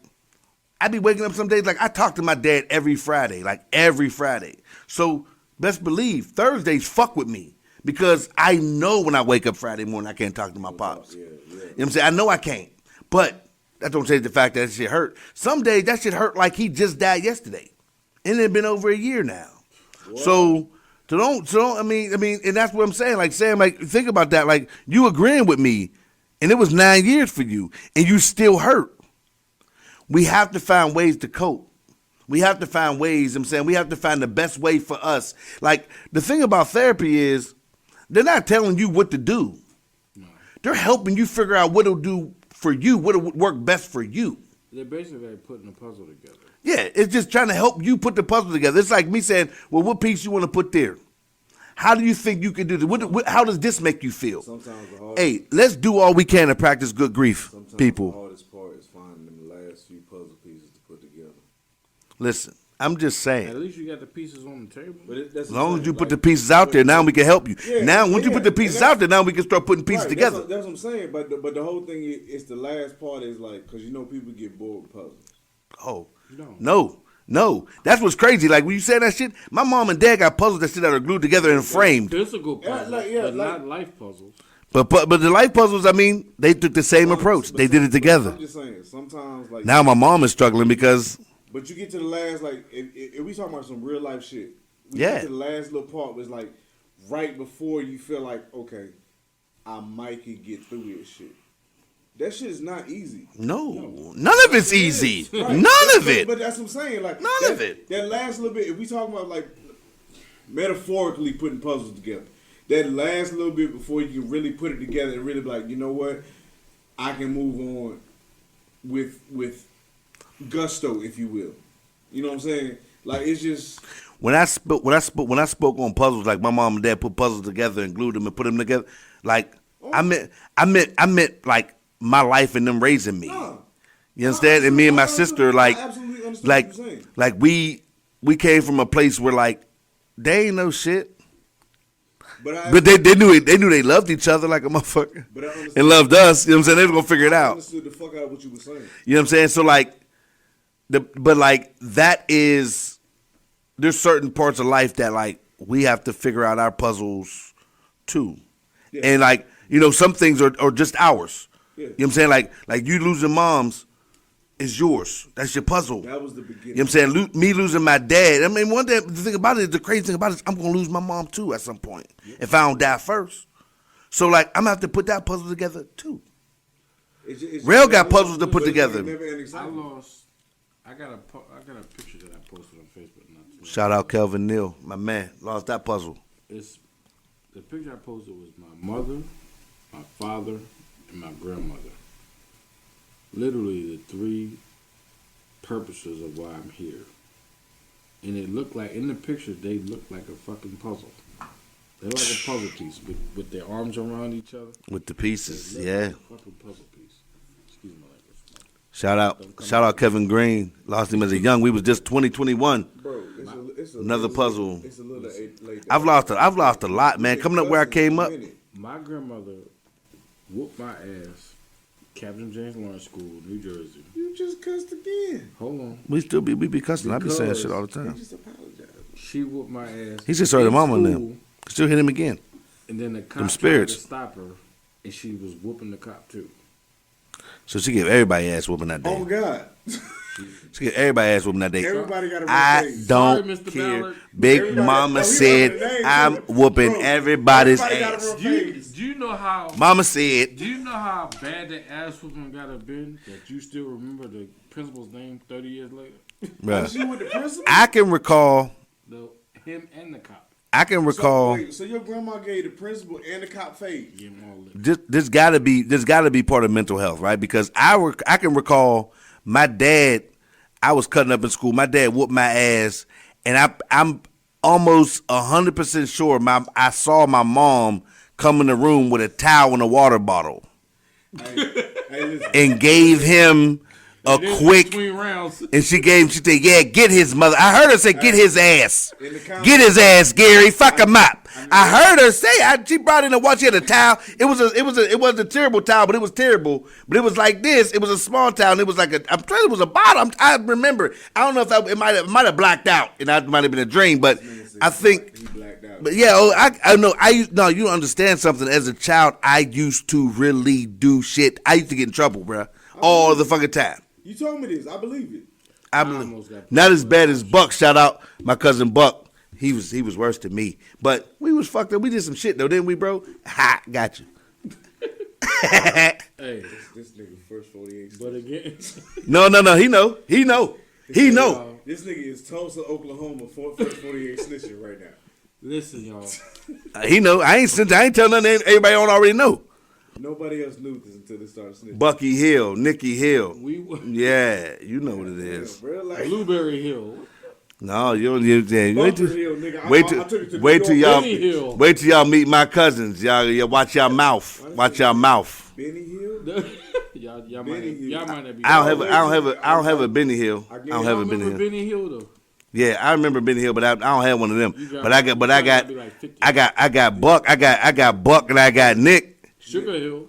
I be waking up some days, like I talk to my dad every Friday, like every Friday. So best believe Thursdays fuck with me because I know when I wake up Friday morning I can't talk to my pops. Yeah. You know what I'm saying? I know I can't. But that don't change the fact that shit hurt. Some days that shit hurt like he just died yesterday. And it been over a year now. So I mean, and that's what I'm saying. Like Sam, like think about that. Like you agreeing with me, and it was 9 years for you, and you still hurt. We have to find ways to cope. We have to find ways, I'm saying, we have to find the best way for us. Like, the thing about therapy is, they're not telling you what to do. No. They're helping you figure out what'll do for you, what'll work best for you. They're basically putting a puzzle together. Yeah, it's just trying to help you put the puzzle together. It's like me saying, well, what piece you want to put there? How do you think you can do this? How does this make you feel? Sometimes the hardest, hey, let's do all we can to practice good grief, sometimes people. the hardest part is finding them last few puzzle pieces to put together. Listen, I'm just saying. At least you got the pieces on the table. But that's As long as you put the pieces out there, now we can help you. Yeah, now, once you yeah, put the pieces and that's- out there, now we can start putting pieces Right, together. That's what I'm saying. But the whole thing is the last part is like, because you know people get bored with puzzles. Oh, No. no. That's what's crazy. Like, when you say that shit, my mom and dad got puzzles that are glued together and framed. Physical puzzles, but like- not life puzzles. But the life puzzles, I mean, they took the same approach. They did it together. I'm just saying, sometimes like Now my mom is struggling because, But you get to the last, like, if we talking about some real life shit, we Yeah. get to the last little part was like right before you feel like, okay, I might could get through this shit. That shit is not easy. no, none of it's easy. Right. None of it. But that's what I'm saying. Like None that, of it. That last little bit, if we talking about like metaphorically putting puzzles together, that last little bit before you can really put it together and really be like, you know what, I can move on with gusto, if you will. You know what I'm saying? Like it's just When I spoke on puzzles, like my mom and dad put puzzles together and glued them and put them together, like I meant like my life and them raising me. Nah. You understand? And me and my sister, like, I absolutely understand like, what you're saying. like we came from a place where like they ain't no shit, but they knew it. They knew they loved each other like a motherfucker, But I understand. and loved us. You know what I'm saying? They was gonna figure it I out. understood the fuck out of what you were saying. You know what I'm saying? So like, but like that is, there's certain parts of life that like we have to figure out our puzzles too, Yeah. and like some things are just ours. Yeah. You know what I'm saying? Like you losing moms is yours. That's your puzzle. That was the beginning. You know what I'm saying? Me losing my dad. I mean, one day, the thing about it is, the crazy thing about it is I'm going to lose my mom too at some point if I don't die first. So, like, I'm going to have to put that puzzle together too. It's Rail got puzzles to put but it's together. never ending cycle. I got a picture that I posted on Facebook. Not too long. Shout out Kelvin Neal, my man. Lost that puzzle. It's the picture I posted was my mother, my father, and my grandmother. Literally the three purposes of why I'm here. And it looked like, in the picture, they looked like a fucking puzzle. They're like a puzzle piece with their arms around each other. With the pieces, They look yeah. like a fucking puzzle piece. Excuse my language. Shout out Kevin Green. Lost him as a young. We was just 2021. Bro, it's Another puzzle. It's a little late. I've lost a lot, man. Coming up where I came up. My grandmother whooped my ass. Captain James Lawrence School, New Jersey. You just cussed again. Hold on. We be cussing. I be saying shit all the You time. just apologize. She whooped my ass. He just heard in mama and school, them. Still hit him again. And then the cop Them tried spirits. to stop her, and she was whooping the cop too. So she gave everybody ass whooping that day. Oh God. She gave everybody ass whooping that day. Everybody got a I real face. don't Sorry, Mr. care. Ballard. Big Everybody- Mama he said remember the name, I'm too. whooping Bro, everybody's everybody got a ass. real- Do you know how? Mama said, Do you know how bad the ass whooping gotta been that you still remember the principal's name 30 years later? bruh, You with the principal? I can recall. Him and the cop. I can recall. So your grandma gave the principal and the cop fade. Give him all that. This gotta be part of mental health, right? Because I can recall my dad. I was cutting up in school. My dad whooped my ass, and almost 100% sure I saw my mom come in the room with a towel and a water bottle Hey, listen. and gave him a It is quick. between rounds. And she said, yeah, get his mother. I heard her say, get his ass. In the comments- Get his ass, Gary. Fuck him up. I heard her say, she brought in a watch. She had a towel. It wasn't a terrible towel, but it was terrible. But it was like this. It was a small towel, and it was like I'm telling you, it was a bottle. I remember. I don't know if it might have blacked out, and that might have been a dream, but I think. He blacked out. But yeah, I know. No, you don't understand something. As a child, I used to really do shit. I used to get in trouble, bruh, all the fucking time. You told me this. I believe it. I almost believe got not as bad as Buck. Shout out my cousin Buck. He was worse than me, but we was fucked up. We did some shit though, didn't we, bro? Ha, got you. Hey, This nigga first 48. but again, No. He know. This nigga is Tulsa, Oklahoma, first 48 snitching right now. listen, y'all. He know. I ain't telling nothing. Everybody don't already know. Nobody else knew this until they started snitching. Bucky Hill, Nikki Hill. We Yeah, you know what it is. Bro, like, Blueberry Hill. No, you wait Bunker till Hill, nigga. wait I till took it to wait till New y'all York. Benny Hill. wait till y'all meet my cousins. Y'all watch your mouth. Watch your mouth. Benny Hill? y'all might Benny Hill. not be. I don't have a Benny Hill. I don't have a Benny remember Hill. Benny Hill though. Yeah, I remember Benny Hill, but I don't have one of them. You got- But I got you gotta be like 50. I got Buck. I got Buck, and I got Nick. Sugar Hill.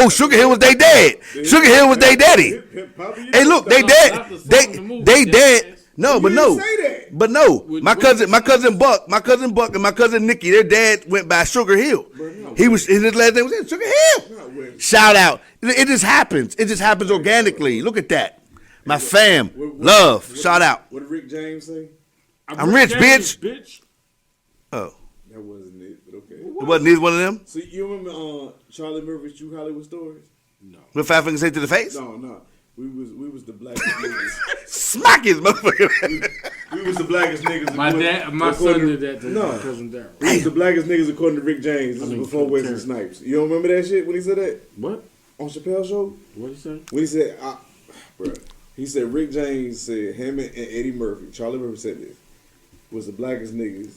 Sugar Hill was they dad. Sugar Hill was they daddy. Hey, look, they No, dad. not the song They in the movie. they Dead dad. ass. No, but You no, didn't say that. but no. With- My with- cousin Buck, and my cousin Nicky, their dad went by Sugar Hill. His last name was Sugar Hill. with- Shout out. It just happens. It just happens organically. Look at that. My fam, love. Shout out. What did Rick James say? I'm rich, bitch. Oh, That wasn't it, but okay. it wasn't either one of them. So you remember Charlie Murphy's True Hollywood Stories? No. With 5 fingers say to the face. No. We was the blackest niggas. Smack his motherfucker. We was the blackest niggas. My son according did that to No. my cousin Darryl. We was the blackest niggas according to Rick James. This I mean, was before Wesley Terrence. Snipes. You don't remember that shit when he said that What? on Chappelle's show? What you say? When he said, bruh, he said Rick James said him and Eddie Murphy, Charlie Murphy said this, was the blackest niggas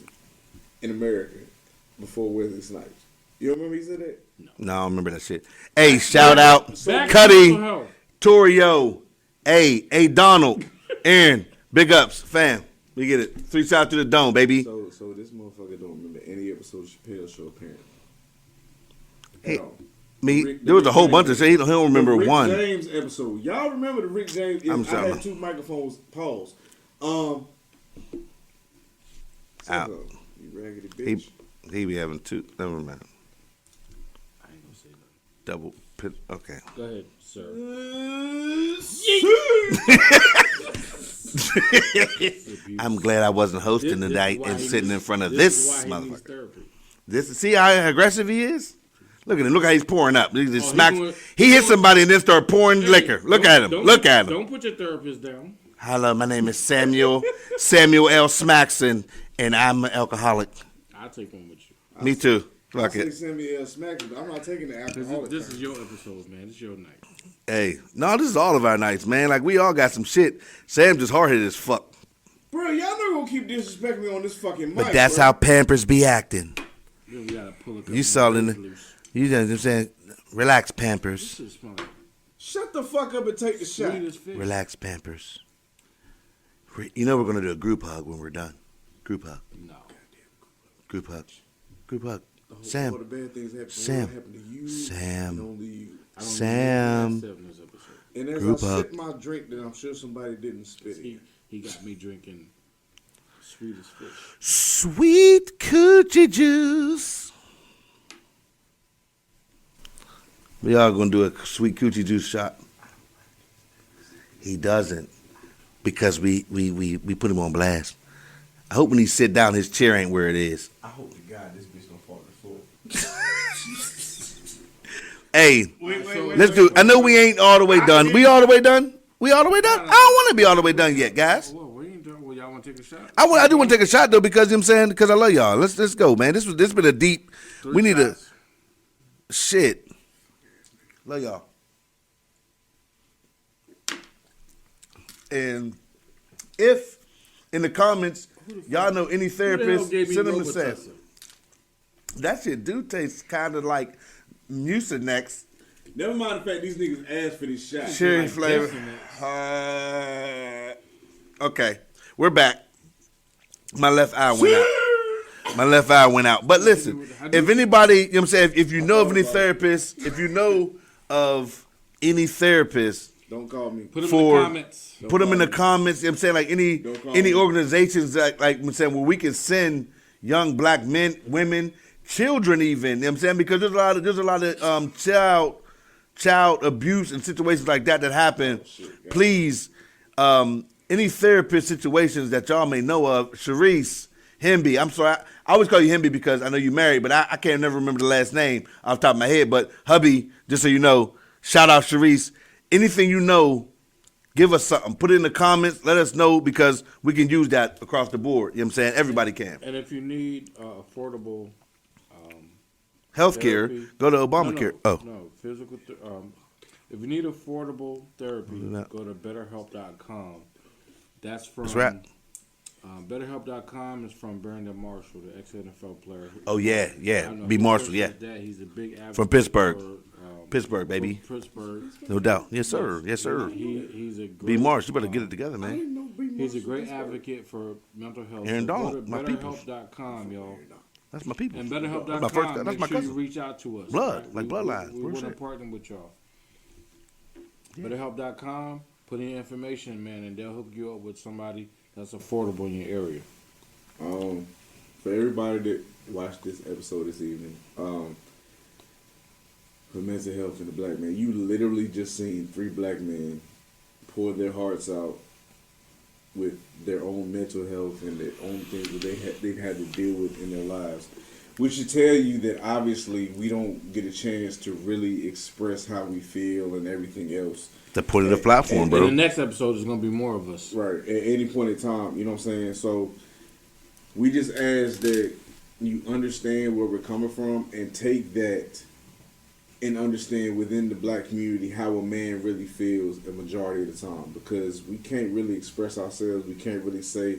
in America before Wesley Snipes. You don't remember he said that? No, I don't remember that shit. Hey, shout out Back to Cuddy, mental health. Torio, hey Donald, Aaron, big ups, fam. We get it. 3 shots to the dome, baby. So this motherfucker don't remember any episode of Chappelle's show apparently. Hey, At all. Me, there was a whole bunch of shit. He don't remember The Rick one. James episode. Y'all remember the Rick James? I'm I sorry. had 2 microphones. Pause. Ow. You raggedy bitch. He be having 2. Never mind. I ain't gonna say nothing. Double pit. Okay. Go ahead, sir. I'm glad I wasn't hosting This is tonight why and he sitting needs- in front of this is this why he needs motherfucker. therapy. See how aggressive he is? Look at him. Look how he's pouring up. He just Oh, he smacks. doing- He hit somebody and then start pouring liquor. Look at him. Look at him. Don't put your therapist down. Hello, my name is Samuel L. Smaxson, and I'm an alcoholic. I'll take one with you. Me too. I Fuck say it. send me a smack, but I'm not taking the alcohol. This is your episode, man. This is your night. Hey, no, this is all of our nights, man. Like we all got some shit. Sam just hard headed as fuck. Bro, y'all not gonna keep disrespecting me on this fucking mic. But that's bro. how Pampers be acting. Then we gotta pull a couple You saw it in more the- loose. You know what I'm saying? Relax, Pampers. This shit smell like Shut the fuck up and take the shot. sweet as fish. Relax, Pampers. You know we're gonna do a group hug when we're done. Group hug. No. Group hug. Group hug. All the Sam. bad things happen, Sam. happen to you. Sam. And only you. I don't Sam. Even know what I said in this episode. And as Group I hug. sip my drink, then I'm sure somebody didn't spit it. He got me drinking sweet as fish. Sweet coochie juice. We are gonna do a sweet coochie juice shot. He doesn't, because we put him on blast. I hope when he sit down, his chair ain't where it is. I hope to God this bitch don't fall to the floor. Hey, Wait. let's do. I know we ain't all the way done. We all the way done. We all the way done. I don't want to be all the way done yet, guys. Well, we ain't done. Well, y'all want to take a shot? I do want to take a shot though, because you know what I'm saying, because I love y'all. Let's go, man. This been a deep. We need a shots. shit. Love y'all. And if in the comments Y'all know any Who the hell therapist? gave me Send them a Robitussin? sense. That shit do taste kind of like Mucinex. Never mind the fact these niggas asked for this shot. Cherry like flavor. Okay, we're back. My left eye went out. My left eye went out. But listen, if anybody, you know what I'm saying, if you know of any therapists, if you know of any therapist, Don't call me. Put them in for- the comments. put them in the comments. You know what I'm saying, like any Don't call any me. organizations that, like I'm saying, where we can send young black men, women, children, even. You know what I'm saying, because there's a lot of child abuse and situations like that happen. Please, any therapist situations that y'all may know of, Sharice Hemby. I'm sorry, I always call you Hemby because I know you married, but I can't never remember the last name off the top of my head. But hubby, just so you know, shout out Sharice. Anything you know, give us something. Put it in the comments. Let us know because we can use that across the board. You know what I'm saying? Everybody can. And if you need affordable Healthcare, therapy, go to Obamacare. no, physical. If you need affordable therapy, No. go to BetterHelp.com. That's from. That's right. BetterHelp.com is from Brandon Marshall, the ex-NFL player. Oh, yeah. I know B. he Marshall, says yeah. that he's a big advocate From Pittsburgh. for, Pittsburgh, baby. for Pittsburgh. No doubt. Yes, sir. Yes, sir. He's a great, B. Marsh, you better get it together, man. He's a great advocate for mental health. Aaron So go Donald, to my peoples. BetterHelp.com, y'all. That's my people. And That's my BetterHelp.com, first- that's make my sure you cousin. reach out to us. Blood, right? like bloodlines, We real want to shit. partner with y'all. BetterHelp.com, put in your information, man, and they'll hook you up with somebody that's affordable in your area. For everybody that watched this episode this evening, for mental health and the black man, you literally just seen 3 black men pour their hearts out with their own mental health and their own things that they've had to deal with in their lives. Which should tell you that obviously we don't get a chance to really express how we feel and everything else. To put it in a platform, In bro. the next episode, there's going to be more of us. Right, at any point in time, you know what I'm saying? So we just ask that you understand where we're coming from and take that and understand within the black community how a man really feels a majority of the time, because we can't really express ourselves, we can't really say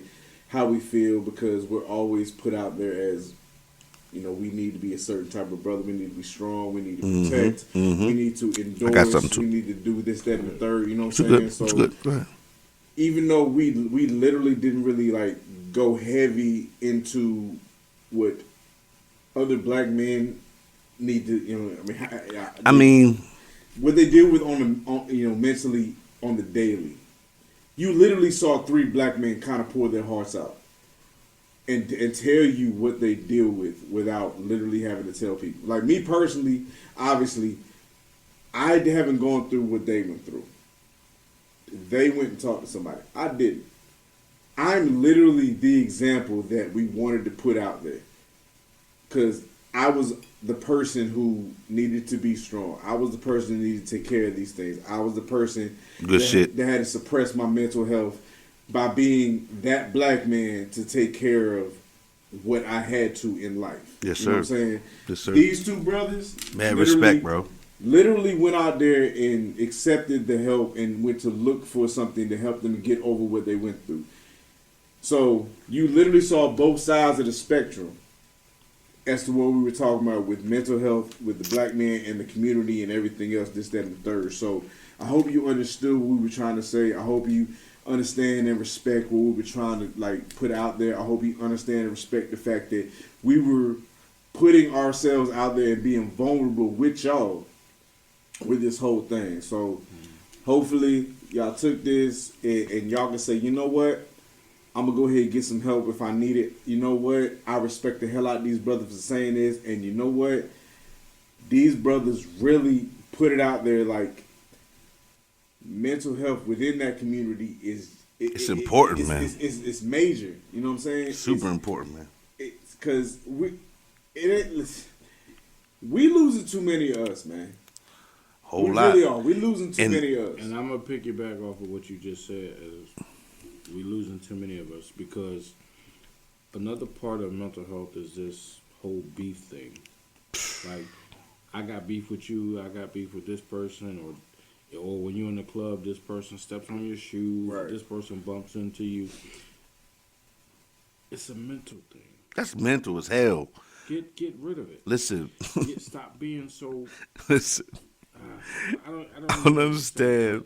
how we feel because we're always put out there as, you know, we need to be a certain type of brother, we need to be strong, we need to protect, we need to endorse, something too. we need to do this, that, and the third, you know what It's I'm good. saying? It's So good. Go ahead. even though we literally didn't really like go heavy into what other black men need to, you know, I mean, what they deal with on you know, mentally on the daily. You literally saw 3 black men kind of pour their hearts out and tell you what they deal with without literally having to tell people. Like me personally, obviously, I haven't gone through what they went through. They went and talked to somebody. I didn't. I'm literally the example that we wanted to put out there. Because I was the person who needed to be strong. I was the person who needed to take care of these things. I was the person that had to suppress my mental health by being that black man to take care of what I had to in life. Yes, You know what I'm sir. saying? Yes, sir. These 2 brothers, man, literally- respect, bro. literally went out there and accepted the help and went to look for something to help them get over what they went through. So you literally saw both sides of the spectrum as to what we were talking about with mental health, with the black man and the community and everything else, this, that, and the third. So I hope you understood what we were trying to say. I hope you understand and respect what we were trying to like put out there. I hope you understand and respect the fact that we were putting ourselves out there and being vulnerable with y'all with this whole thing. So hopefully y'all took this and y'all can say, you know what? I'm going to go ahead and get some help if I need it. You know what? I respect the hell out of these brothers for saying this. And you know what? These brothers really put it out there like mental health within that community is... It's important, man. It's major. You know what I'm saying? Super important, man. It's because we losing too many of us, man. Whole we lot. really are. We losing too many of us. And I'm going to piggyback off of what you just said. We losing too many of us because another part of mental health is this whole beef thing. Like, I got beef with you, I got beef with this person, or when you're in the club, this person steps on your shoe, Right. this person bumps into you. It's a mental thing. That's mental as hell. Get rid of it. Listen, Stop being so. listen. I I don't understand.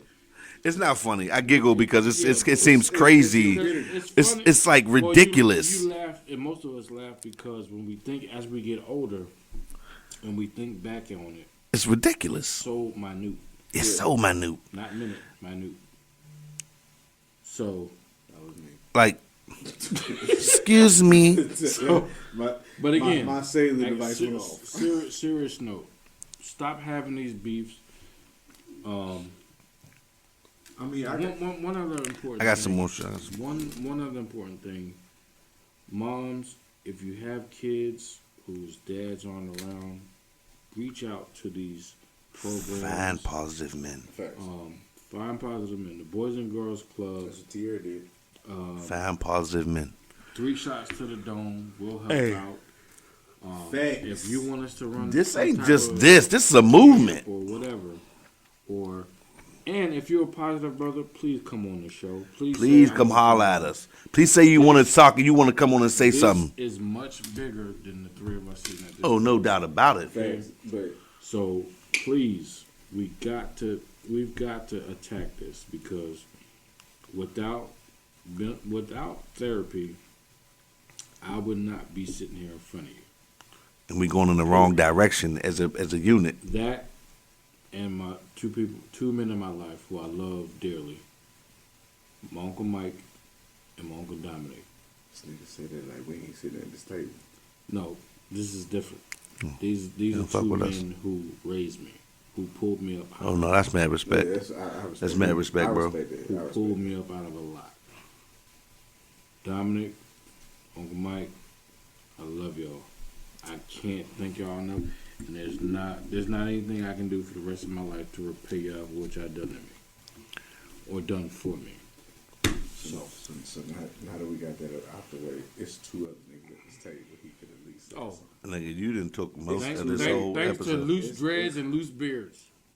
It's not funny. I giggle because it seems crazy. Funny. It's like Well, ridiculous. you laugh, and most of us laugh because when we think, as we get older, and we think back on it, It's ridiculous. so minute, It's so minute. not minute. So, That was me. Like, excuse me. So, but again, my cellular like, device went off. serious note. Stop having these beefs. I mean, One other important. I got thing, some more shots. One other important thing, moms, if you have kids whose dads aren't around, reach out to these programs. Find positive men. facts. Find positive men. The Boys and Girls That's Clubs. what Tierra did. Find positive men. 3 shots to the dome will help Hey. out. Facts. If you want us to run, This some ain't type just of- this. This is a movement. or whatever, and if you're a positive brother, please come on the show. Please say, Come I- holler at us. Please say you want to talk and you want to come on and say This something. is much bigger than the 3 of us sitting at this. Oh, no doubt about it. Facts. But So please, we've got to attack this because without therapy, I would not be sitting here in front of you. And we going in the wrong direction as a unit. That and my 2 men in my life who I love dearly, my Uncle Mike and my Uncle Dominic. this nigga said that like we ain't sitting at this table. No, this is different. These Yeah, are fuck 2 with us. men who raised me, who pulled me up. Oh no, that's mad respect. Yeah, I respect That's mad that. respect, I bro. respect that. I Who respect pulled that. me up out of a lot. Dominic, Uncle Mike, I love y'all. I can't thank y'all enough, and there's not anything I can do for the rest of my life to repay y'all for what y'all done to me or done for me. So now that we got that out the way, it's 2 other niggas at this table. He could at least say Oh, something. Nigga, you didn't took most thanks, of this whole thanks to episode. loose dreads and loose beards.